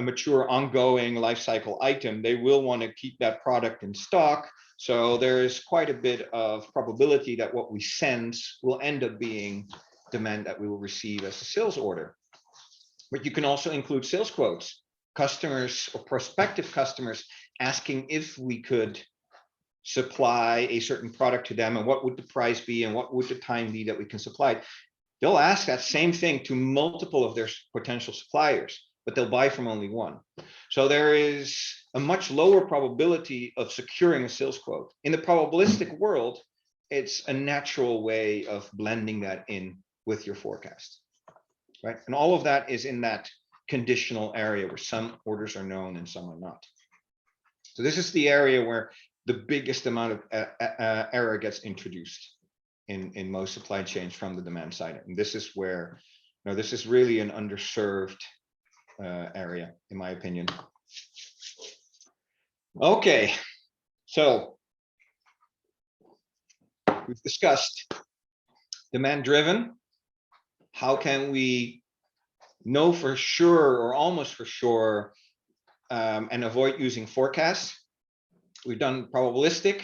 mature, ongoing life cycle item. They will want to keep that product in stock. So there is quite a bit of probability that what we sense will end up being demand that we will receive as a sales order. But you can also include sales quotes, customers or prospective customers asking if we could supply a certain product to them and what would the price be and what would the time be that we can supply it. They'll ask that same thing to multiple of their potential suppliers, but they'll buy from only one. So there is a much lower probability of securing a sales quote. In the probabilistic world, it's a natural way of blending that in with your forecast, right? And all of that is in that conditional area where some orders are known and some are not. So this is the area where the biggest amount of error gets introduced in most supply chains from the demand side. And this is where, this is really an underserved area, in my opinion. Okay, so we've discussed demand-driven. How can we know for sure or almost for sure and avoid using forecasts? We've done probabilistic.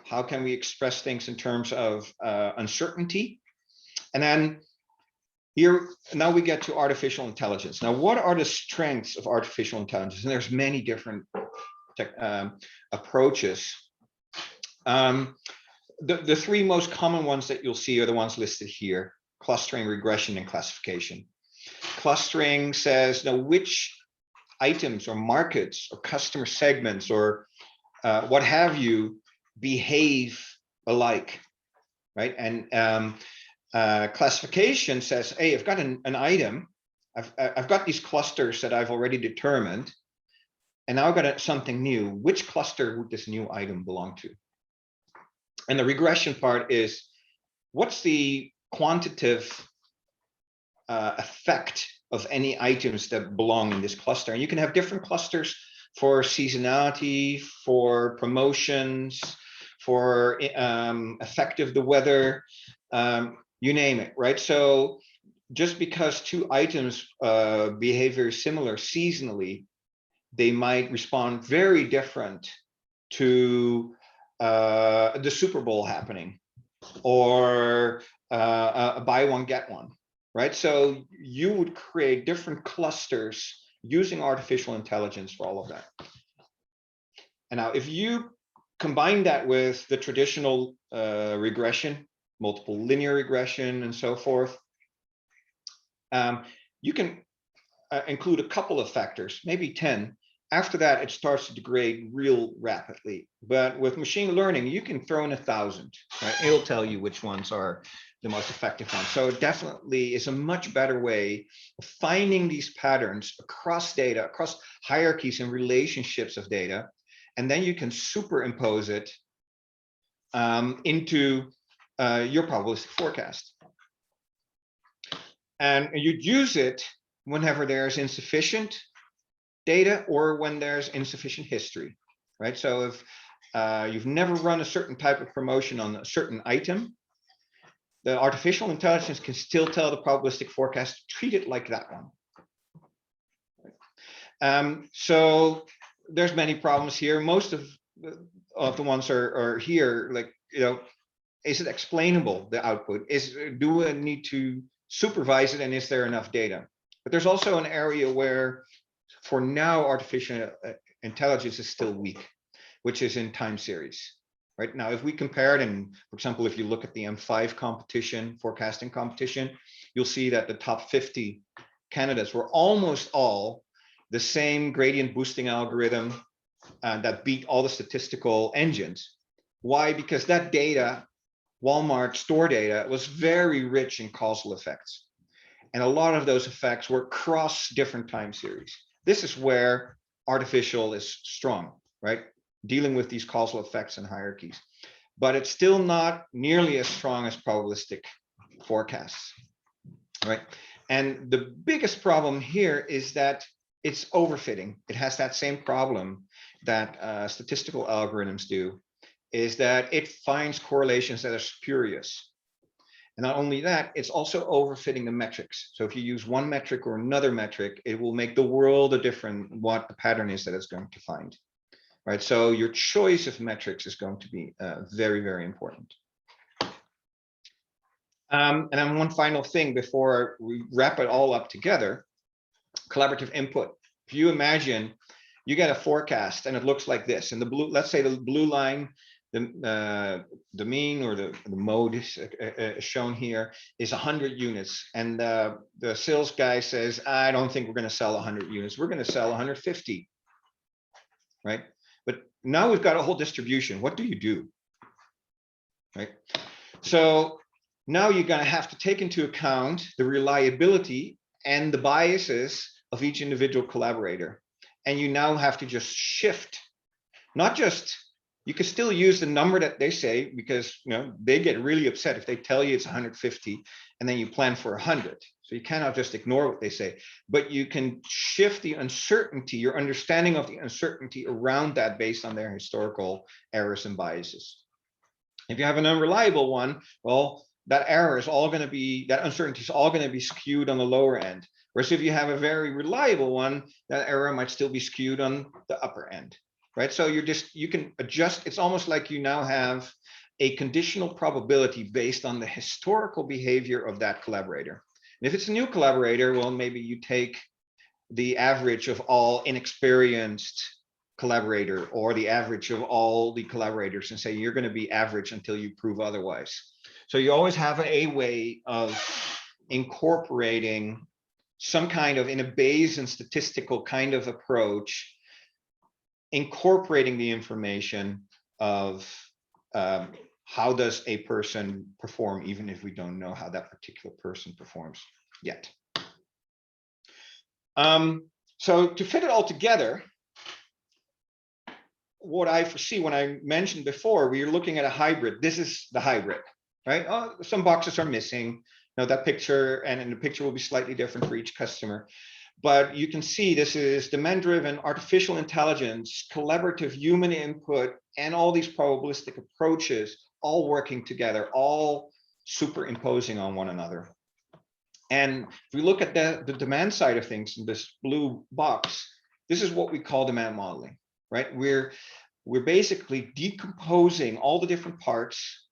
How can we express things in terms of uncertainty? And then here, now we get to artificial intelligence. Now, what are the strengths of artificial intelligence? And there's many different approaches. The three most common ones that you'll see are the ones listed here: clustering, regression, and classification. Clustering says, which items or markets or customer segments or what have you behave alike, right? And classification says, hey, I've got an item, I've got these clusters that I've already determined, and now I've got something new. Which cluster would this new item belong to? And the regression part is, what's the quantitative effect of any items that belong in this cluster? And you can have different clusters for seasonality, for promotions, for effective the weather, you name it, right? So just because two items behave very similar seasonally, they might respond very different to the Super Bowl happening, or buy one get one, right? So you would create different clusters using artificial intelligence for all of that. And now if you combine that with the traditional regression, multiple linear regression and so forth, you can include a couple of factors, maybe 10. After that, it starts to degrade real rapidly. But with machine learning, you can throw in 1,000, right? It'll tell you which ones are the most effective ones. So it definitely is a much better way of finding these patterns across data, across hierarchies and relationships of data. And then you can superimpose it into your probabilistic forecast. And you'd use it whenever there's insufficient data or when there's insufficient history, right? So if you've never run a certain type of promotion on a certain item, the artificial intelligence can still tell the probabilistic forecast, treat it like that one. So there's many problems here. Most of the ones are here, like, is it explainable, the output? Do we need to supervise it, and is there enough data? But there's also an area where, for now, artificial intelligence is still weak, which is in time series. Right now, if we compare it, and for example, if you look at the M5 competition, forecasting competition, you'll see that the top 50 candidates were almost all the same gradient boosting algorithm that beat all the statistical engines. Why? Because that data, Walmart store data, was very rich in causal effects. And a lot of those effects were across different time series. This is where artificial is strong, right? Dealing with these causal effects and hierarchies. But it's still not nearly as strong as probabilistic forecasts, right? And the biggest problem here is that it's overfitting. It has that same problem that statistical algorithms do, is that it finds correlations that are spurious. And not only that, it's also overfitting the metrics. So if you use one metric or another metric, it will make the world a different what the pattern is that it's going to find, right? So your choice of metrics is going to be very, very important. And then one final thing before we wrap it all up together, collaborative input. If you imagine you get a forecast and it looks like this, and the blue, let's say the blue line, the mean or the mode shown here is 100 units, and the sales guy says, I don't think we're going to sell 100 units, we're going to sell 150, right? But now we've got a whole distribution. What do you do, right? So now you're going to have to take into account the reliability and the biases of each individual collaborator, and you now have to just shift, not just, you can still use the number that they say, because they get really upset if they tell you it's 150 and then you plan for 100. So you cannot just ignore what they say, but you can shift the uncertainty, your understanding of the uncertainty around that based on their historical errors and biases. If you have an unreliable one, well, that error is all going to be, that uncertainty is all going to be skewed on the lower end. Whereas if you have a very reliable one, that error might still be skewed on the upper end. Right, so you can adjust. It's almost like you now have a conditional probability based on the historical behavior of that collaborator. And if it's a new collaborator, well, maybe you take the average of all inexperienced collaborator or the average of all the collaborators and say you're going to be average until you prove otherwise. So you always have a way of incorporating some kind of, in a Bayesian statistical kind of approach, incorporating the information of how does a person perform, even if we don't know how that particular person performs yet. So to fit it all together, what I foresee, when I mentioned before, we are looking at a hybrid. This is the hybrid, right? Oh, some boxes are missing. Now that picture, and the picture will be slightly different for each customer. But you can see this is demand-driven, artificial intelligence, collaborative human input, and all these probabilistic approaches all working together, all superimposing on one another. And if we look at the demand side of things in this blue box, this is what we call demand modeling, right? We're basically decomposing all the different parts,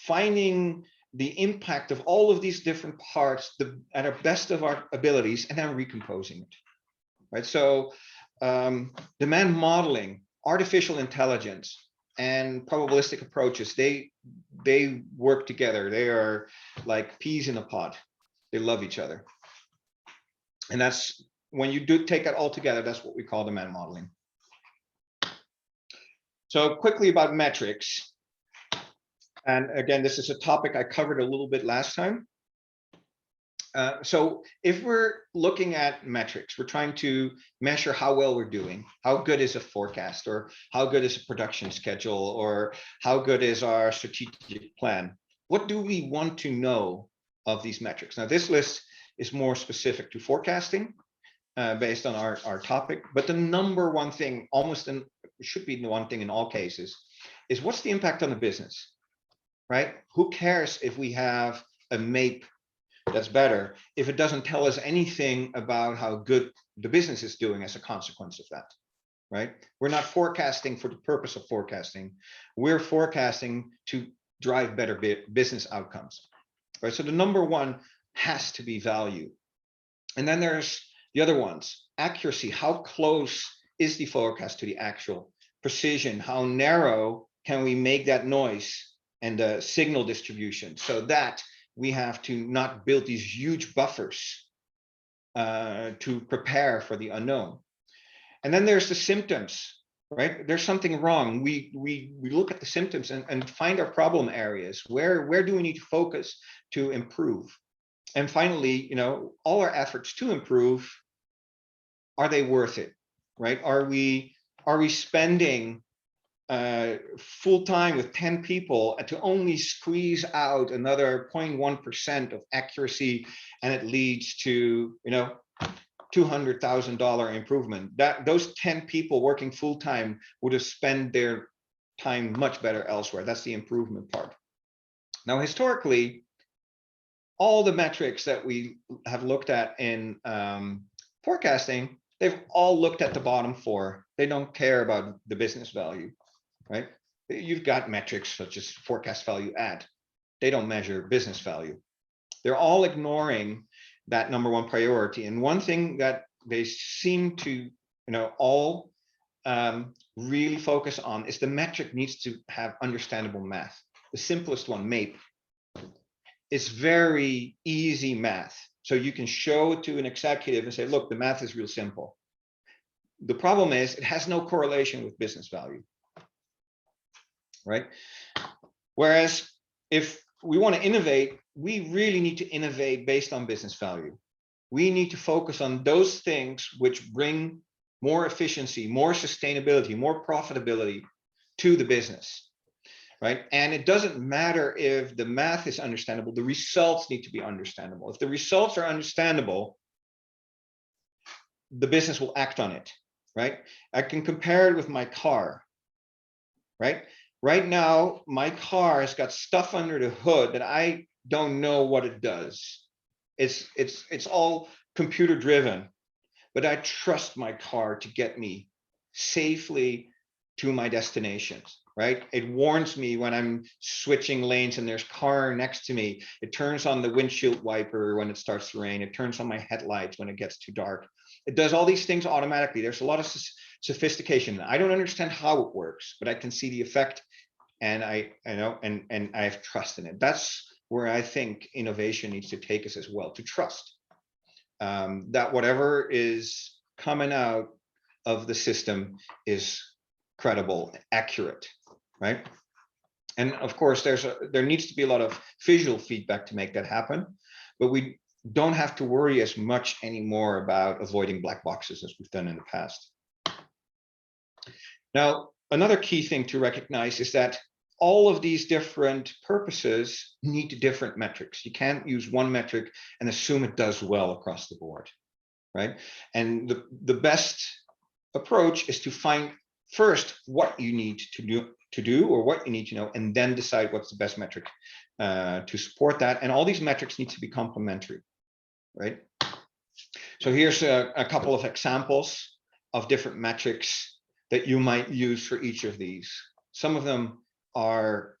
finding the impact of all of these different parts at our best of our abilities, and then recomposing it, right? So demand modeling, artificial intelligence, and probabilistic approaches, they work together. They are like peas in a pod. They love each other. And that's, when you do take that all together, that's what we call demand modeling. So quickly about metrics. And again, this is a topic I covered a little bit last time. So if we're looking at metrics, we're trying to measure how well we're doing. How good is a forecast, or how good is a production schedule, or how good is our strategic plan? What do we want to know of these metrics? Now, this list is more specific to forecasting based on our topic, but the number one thing, should be the one thing in all cases, is what's the impact on the business, right? Who cares if we have a MAPE that's better if it doesn't tell us anything about how good the business is doing as a consequence of that, right? We're not forecasting for the purpose of forecasting. We're forecasting to drive better business outcomes, right? So the number one has to be value. And then there's the other ones. Accuracy, how close is the forecast to the actual? Precision, how narrow can we make that noise and the signal distribution so that we have to not build these huge buffers to prepare for the unknown. And then there's the symptoms, right? There's something wrong. We look at the symptoms and find our problem areas. Where do we need to focus to improve? And finally, all our efforts to improve, are they worth it, right? Are we spending full time with 10 people to only squeeze out another 0.1% of accuracy, and it leads to $200,000 improvement? That those 10 people working full time would have spent their time much better elsewhere. That's the improvement part. Now, historically, all the metrics that we have looked at in forecasting, they've all looked at the bottom four. They don't care about the business value. Right? You've got metrics such as forecast value add. They don't measure business value. They're all ignoring that number one priority. And one thing that they seem to, all really focus on is the metric needs to have understandable math. The simplest one, MAPE, is very easy math. So you can show it to an executive and say, look, the math is real simple. The problem is it has no correlation with business value. Right? Whereas if we want to innovate, we really need to innovate based on business value. We need to focus on those things which bring more efficiency, more sustainability, more profitability to the business, right? And it doesn't matter if the math is understandable, the results need to be understandable. If the results are understandable, the business will act on it, right? I can compare it with my car, right? Right now, my car has got stuff under the hood that I don't know what it does. It's all computer driven, but I trust my car to get me safely to my destinations, right? It warns me when I'm switching lanes and there's a car next to me. It turns on the windshield wiper when it starts to rain. It turns on my headlights when it gets too dark. It does all these things automatically. There's a lot of sophistication. I don't understand how it works, but I can see the effect, and I have trust in it. That's where I think innovation needs to take us as well, to trust that whatever is coming out of the system is credible, accurate, right? And of course, there needs to be a lot of visual feedback to make that happen, but we don't have to worry as much anymore about avoiding black boxes as we've done in the past. Now, another key thing to recognize is that all of these different purposes need different metrics. You can't use one metric and assume it does well across the board, right? And the best approach is to find first what you need to do or what you need to know, and then decide what's the best metric to support that. And all these metrics need to be complementary, right? So here's a couple of examples of different metrics that you might use for each of these. Some of them are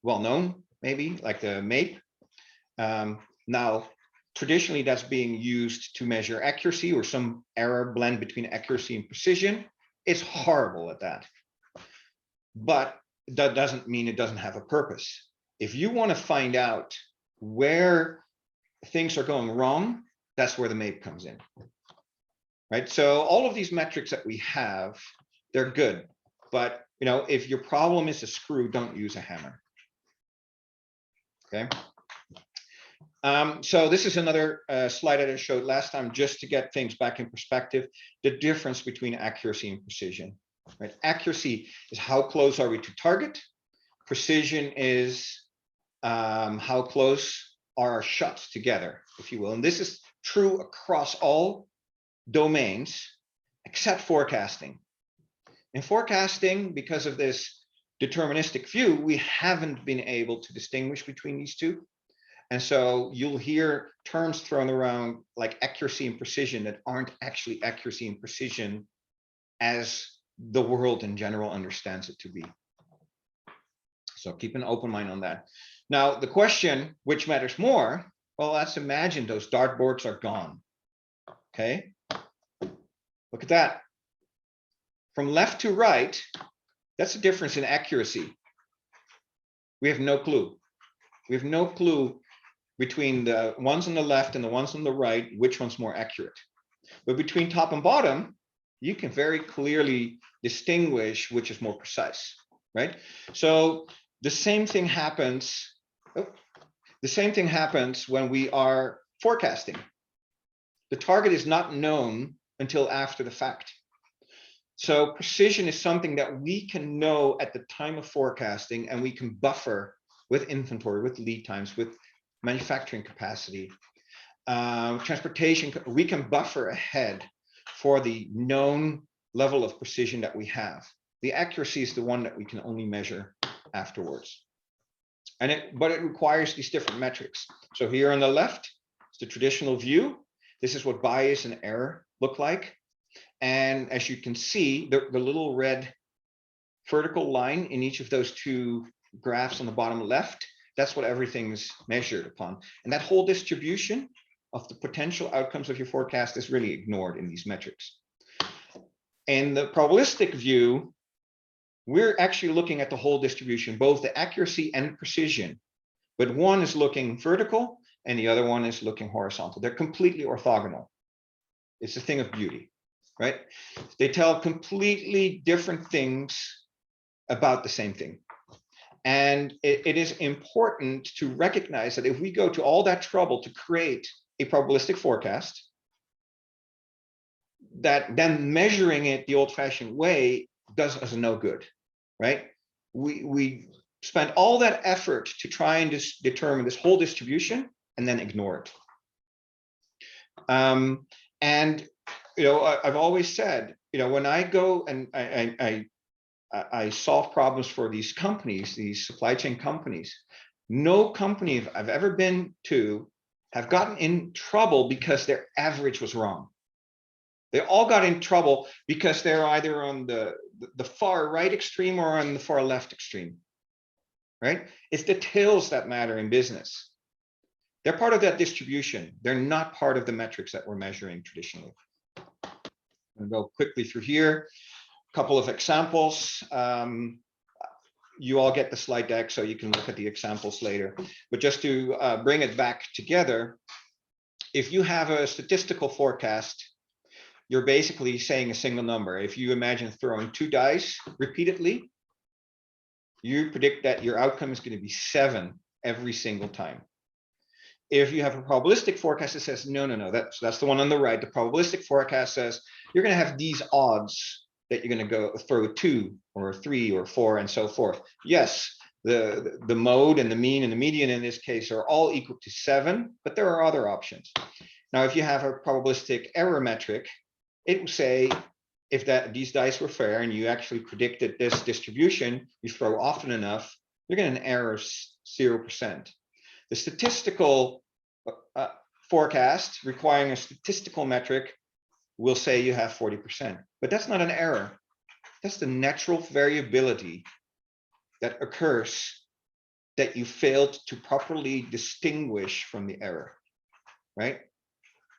well known, maybe like the MAPE. Now, traditionally, that's being used to measure accuracy or some error blend between accuracy and precision. It's horrible at that. But that doesn't mean it doesn't have a purpose. If you want to find out where things are going wrong, that's where the MAPE comes in, right? So all of these metrics that we have, they're good. But if your problem is a screw, don't use a hammer. Okay. So this is another slide that I showed last time, just to get things back in perspective, the difference between accuracy and precision, right? Accuracy is how close are we to target. Precision is how close are our shots together, if you will. And this is true across all domains except forecasting. In forecasting, because of this deterministic view, we haven't been able to distinguish between these two. And so you'll hear terms thrown around like accuracy and precision that aren't actually accuracy and precision as the world in general understands it to be. So keep an open mind on that. Now, the question, which matters more? Well, let's imagine those dartboards are gone. Okay, look at that. From left to right, that's the difference in accuracy. We have no clue. We have no clue between the ones on the left and the ones on the right, which one's more accurate. But between top and bottom, you can very clearly distinguish which is more precise, right? So the same thing happens. The same thing happens when we are forecasting. The target is not known until after the fact. So precision is something that we can know at the time of forecasting, and we can buffer with inventory, with lead times, with manufacturing capacity, transportation. We can buffer ahead for the known level of precision that we have. The accuracy is the one that we can only measure afterwards. But it requires these different metrics. So here on the left is the traditional view. This is what bias and error look like. And as you can see, the little red vertical line in each of those two graphs on the bottom left, that's what everything's measured upon. And that whole distribution of the potential outcomes of your forecast is really ignored in these metrics. In the probabilistic view, we're actually looking at the whole distribution, both the accuracy and precision. But one is looking vertical and the other one is looking horizontal. They're completely orthogonal. It's a thing of beauty, right? They tell completely different things about the same thing. And it is important to recognize that if we go to all that trouble to create a probabilistic forecast, that then measuring it the old-fashioned way does us no good, right? We spent all that effort to try and determine this whole distribution and then ignore it. And I've always said, when I go and I solve problems for these companies, these supply chain companies, no company I've ever been to have gotten in trouble because their average was wrong. They all got in trouble because they're either on the far right extreme or on the far left extreme, right? It's the tails that matter in business. They're part of that distribution. They're not part of the metrics that we're measuring traditionally. I'm going to go quickly through here. A couple of examples. You all get the slide deck, so you can look at the examples later. But just to bring it back together, if you have a statistical forecast, you're basically saying a single number. If you imagine throwing 2 dice repeatedly, you predict that your outcome is going to be 7 every single time. If you have a probabilistic forecast, it says, no, that's the one on the right. The probabilistic forecast says you're going to have these odds that you're going to go throw 2 or 3 or 4 and so forth. Yes, the mode and the mean and the median in this case are all equal to 7, but there are other options. Now, if you have a probabilistic error metric, it will say if these dice were fair and you actually predicted this distribution, you throw often enough, you're getting an error of 0%. The statistical forecast requiring a statistical metric will say you have 40%, but that's not an error. That's the natural variability that occurs that you failed to properly distinguish from the error, right?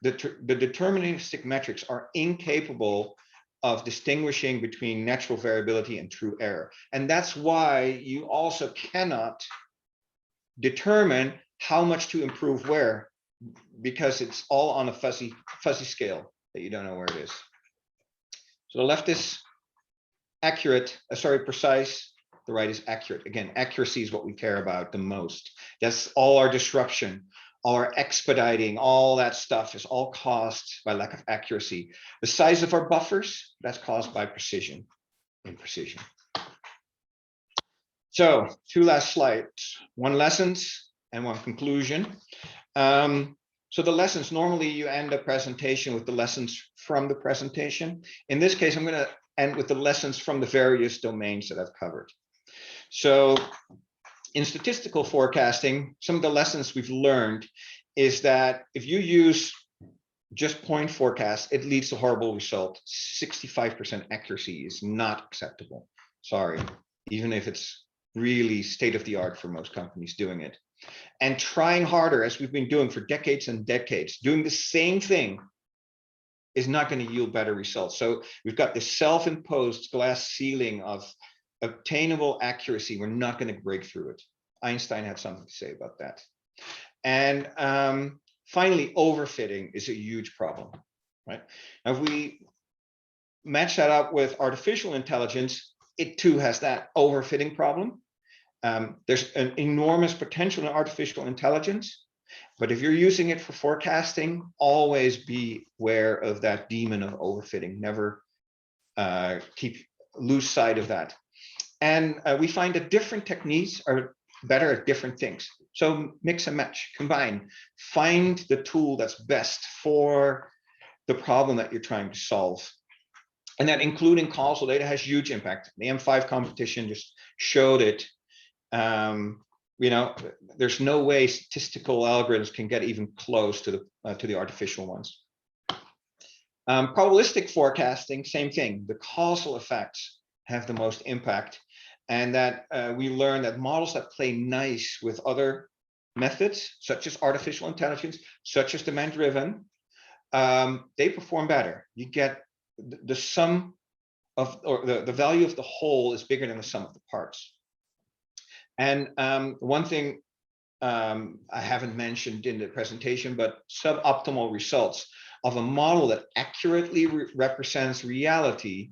The deterministic metrics are incapable of distinguishing between natural variability and true error. And that's why you also cannot determine how much to improve where, because it's all on a fuzzy scale that you don't know where it is. So the left is accurate, precise. The right is accurate. Again, accuracy is what we care about the most. That's all our disruption, all our expediting, all that stuff is all caused by lack of accuracy. The size of our buffers, that's caused by precision, imprecision. So 2 last slides, 1 lessons and 1 conclusion. So the lessons, normally you end a presentation with the lessons from the presentation. In this case, I'm going to end with the lessons from the various domains that I've covered. So in statistical forecasting, some of the lessons we've learned is that if you use just point forecast, it leads to horrible result. 65% accuracy is not acceptable. Sorry, even if it's really state of the art for most companies doing it. And trying harder, as we've been doing for decades and decades, doing the same thing is not going to yield better results. So we've got this self-imposed glass ceiling of obtainable accuracy. We're not going to break through it. Einstein had something to say about that. And finally, overfitting is a huge problem, right? Now, if we match that up with artificial intelligence, it too has that overfitting problem. There's an enormous potential in artificial intelligence, but if you're using it for forecasting, always be aware of that demon of overfitting. Never lose sight of that. And we find that different techniques are better at different things. So mix and match, combine, find the tool that's best for the problem that you're trying to solve. And that including causal data has huge impact. The M5 competition just showed it. You know, there's no way statistical algorithms can get even close to the artificial ones. Probabilistic forecasting, same thing. The causal effects have the most impact, and that we learn that models that play nice with other methods, such as artificial intelligence, such as demand-driven, they perform better. You get the sum of, or the value of the whole is bigger than the sum of the parts. And one thing I haven't mentioned in the presentation, but suboptimal results of a model that accurately represents reality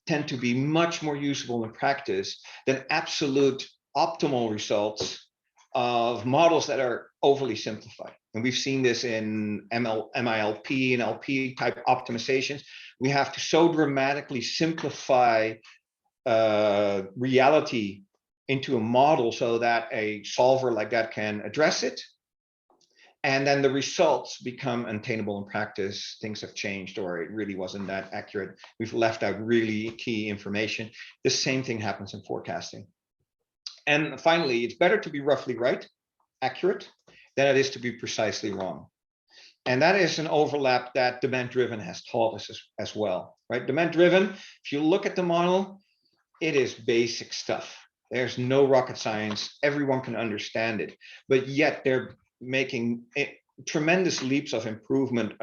tend to be much more usable in practice than absolute optimal results of models that are overly simplified. And we've seen this in MILP and LP type optimizations. We have to so dramatically simplify reality into a model so that a solver like that can address it. And then the results become unattainable in practice. Things have changed, or it really wasn't that accurate. We've left out really key information. The same thing happens in forecasting. And finally, it's better to be roughly right, accurate, than it is to be precisely wrong. And that is an overlap that demand-driven has taught us as well, right? Demand-driven, if you look at the model, it is basic stuff. There's no rocket science. Everyone can understand it, but yet they're making tremendous leaps of improvement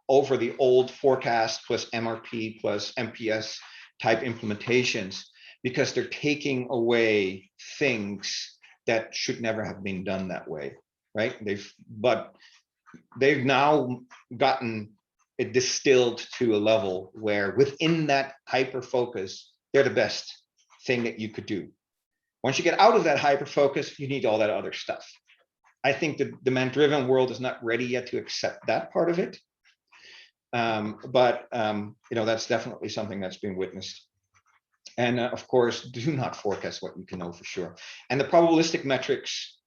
over the old forecast plus MRP plus MPS type implementations, because they're taking away things that should never have been done that way, right? But they've now gotten it distilled to a level where within that hyper focus, they're the best thing that you could do. Once you get out of that hyper focus, you need all that other stuff. I think the demand-driven world is not ready yet to accept that part of it. But that's definitely something that's been witnessed. And of course, do not forecast what you can know for sure. And the probabilistic metrics.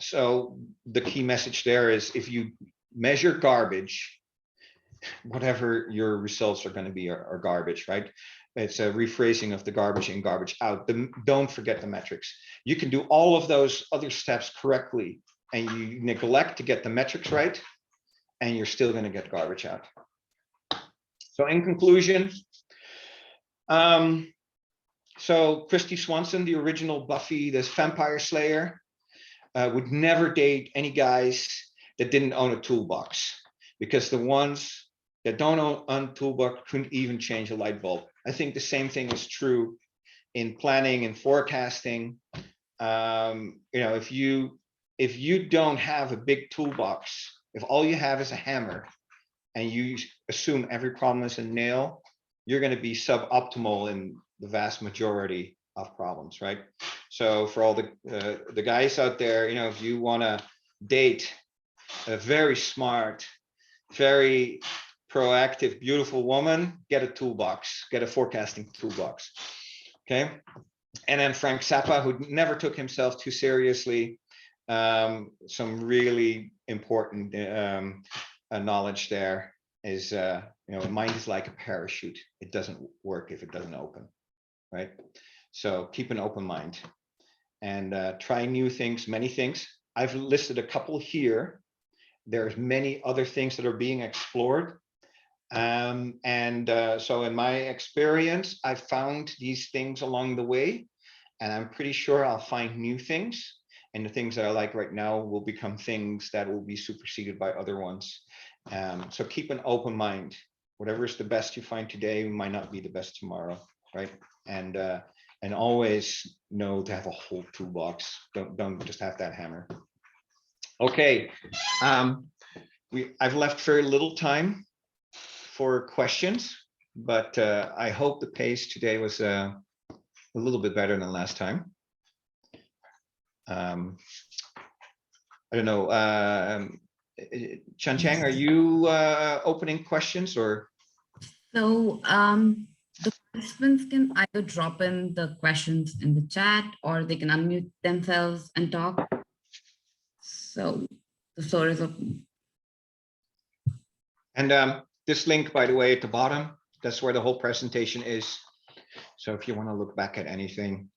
So the key message there is, if you measure garbage, whatever your results are going to be are garbage, right? It's a rephrasing of the garbage in, garbage out. Don't forget the metrics. You can do all of those other steps correctly, and you neglect to get the metrics right, and you're still going to get garbage out. So in conclusion, so Christy Swanson, the original Buffy, this vampire slayer, would never date any guys that didn't own a toolbox, because the ones that don't own a toolbox couldn't even change a light bulb. I think the same thing is true in planning and forecasting. If you don't have a big toolbox, if all you have is a hammer and you assume every problem is a nail, you're going to be suboptimal in the vast majority of problems, right? So for all the guys out there, if you want to date a very smart, very proactive, beautiful woman, get a toolbox, get a forecasting toolbox. Okay. And then Frank Zappa, who never took himself too seriously, some really important knowledge there is, mind is like a parachute. It doesn't work if it doesn't open, right? So keep an open mind and try new things, many things. I've listed a couple here. There's many other things that are being explored. So in my experience, I found these things along the way, and I'm pretty sure I'll find new things. And the things that I like right now will become things that will be superseded by other ones. So keep an open mind. Whatever is the best you find today might not be the best tomorrow, right? And always know to have a whole toolbox. Don't just have that hammer. Okay, I've left very little time for questions, but I hope the pace today was a little bit better than last time. I don't know, Chan Chang, are you opening questions or? So the participants can either drop in the questions in the chat, or they can unmute themselves and talk. So the floor is open. And this link, by the way, at the bottom, that's where the whole presentation is. So if you want to look back at anything,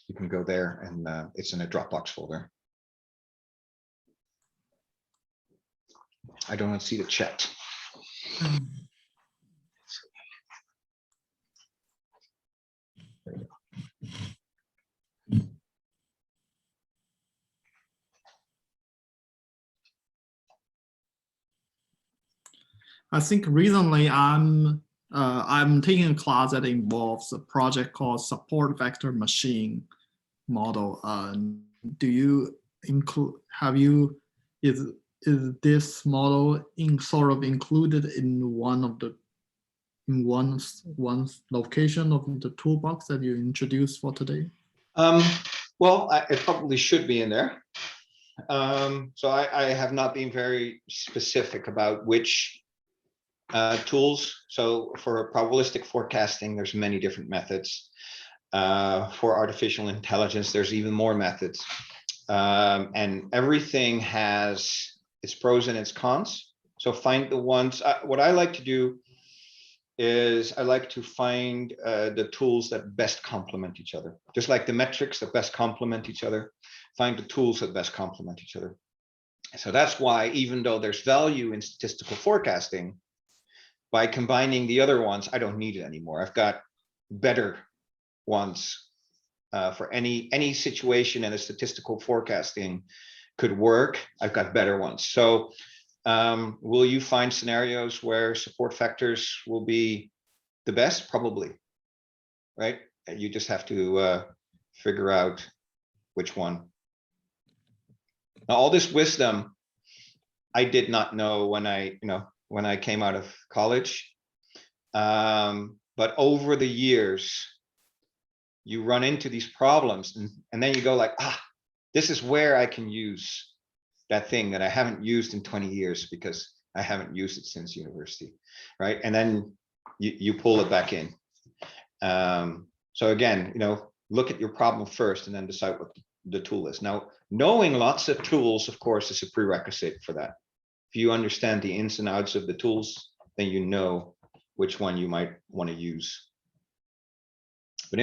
you can go there, and it's in a Dropbox folder. I don't see the chat. I think recently I'm taking a class that involves a project called Support Vector Machine Model. Do you include? Is this model included in one location of the toolbox that you introduced for today? Well, it probably should be in there. So I have not been very specific about which tools. So for probabilistic forecasting, there's many different methods. For artificial intelligence, there's even more methods. And everything has its pros and its cons. So find the ones, what I like to do is I like to find the tools that best complement each other. Just like the metrics that best complement each other, find the tools that best complement each other. So that's why, even though there's value in statistical forecasting, by combining the other ones, I don't need it anymore. I've got better ones for any situation, and a statistical forecasting could work. I've got better ones. So will you find scenarios where support factors will be the best? Probably, right? You just have to figure out which one. Now, all this wisdom, I did not know when I came out of college. But over the years, you run into these problems, and then you go like, this is where I can use that thing that I haven't used in 20 years because I haven't used it since university, right? And then you pull it back in. So again, look at your problem first and then decide what the tool is. Now, knowing lots of tools, of course, is a prerequisite for that. If you understand the ins and outs of the tools, then you know which one you might want to use. But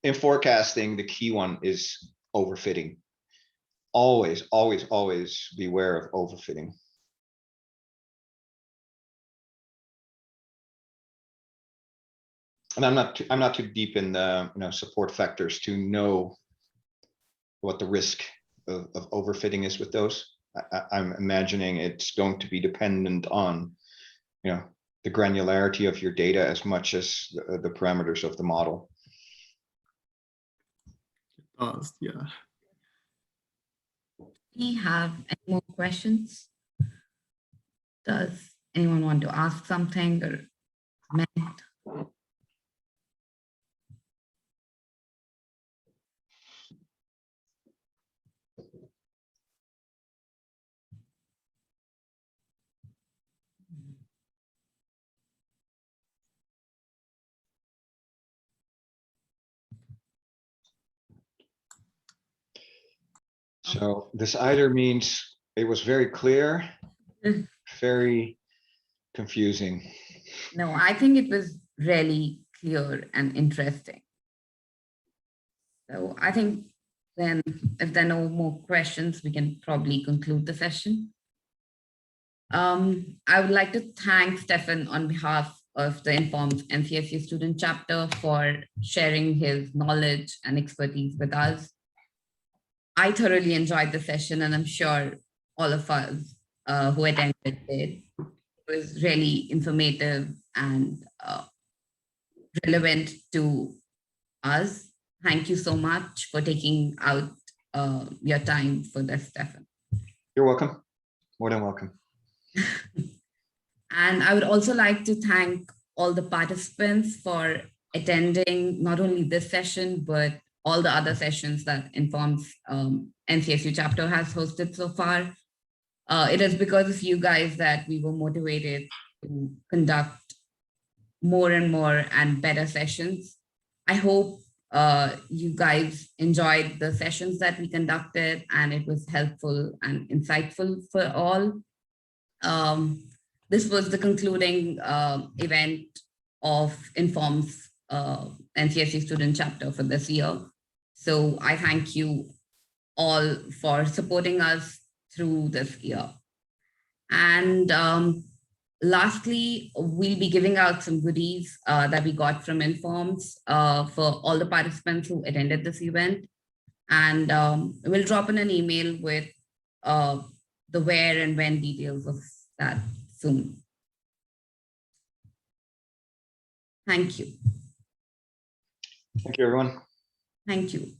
in forecasting, the key one is overfitting. Always, always, always beware of overfitting. And I'm not too deep in the support factors to know what the risk of overfitting is with those. I'm imagining it's going to be dependent on the granularity of your data as much as the parameters of the model. Yeah. We have any more questions? Does anyone want to ask something or comment? So this either means it was very clear, very confusing. No, I think it was really clear and interesting. So I think then if there are no more questions, we can probably conclude the session. I would like to thank Stefan on behalf of the Informs NCSU student chapter for sharing his knowledge and expertise with us. I thoroughly enjoyed the session, and I'm sure all of us who attended it. It was really informative and relevant to us. Thank you so much for taking out your time for this, Stefan. You're welcome. More than welcome. And I would also like to thank all the participants for attending not only this session, but all the other sessions that Informs NCSU chapter has hosted so far. It is because of you guys that we were motivated to conduct more and more and better sessions. I hope you guys enjoyed the sessions that we conducted and it was helpful and insightful for all. This was the concluding event of Informs NCSU student chapter for this year. So I thank you all for supporting us through this year. And lastly, we'll be giving out some goodies that we got from Informs for all the participants who attended this event. And we'll drop in an email with the where and when details of that soon. Thank you. Thank you, everyone. Thank you.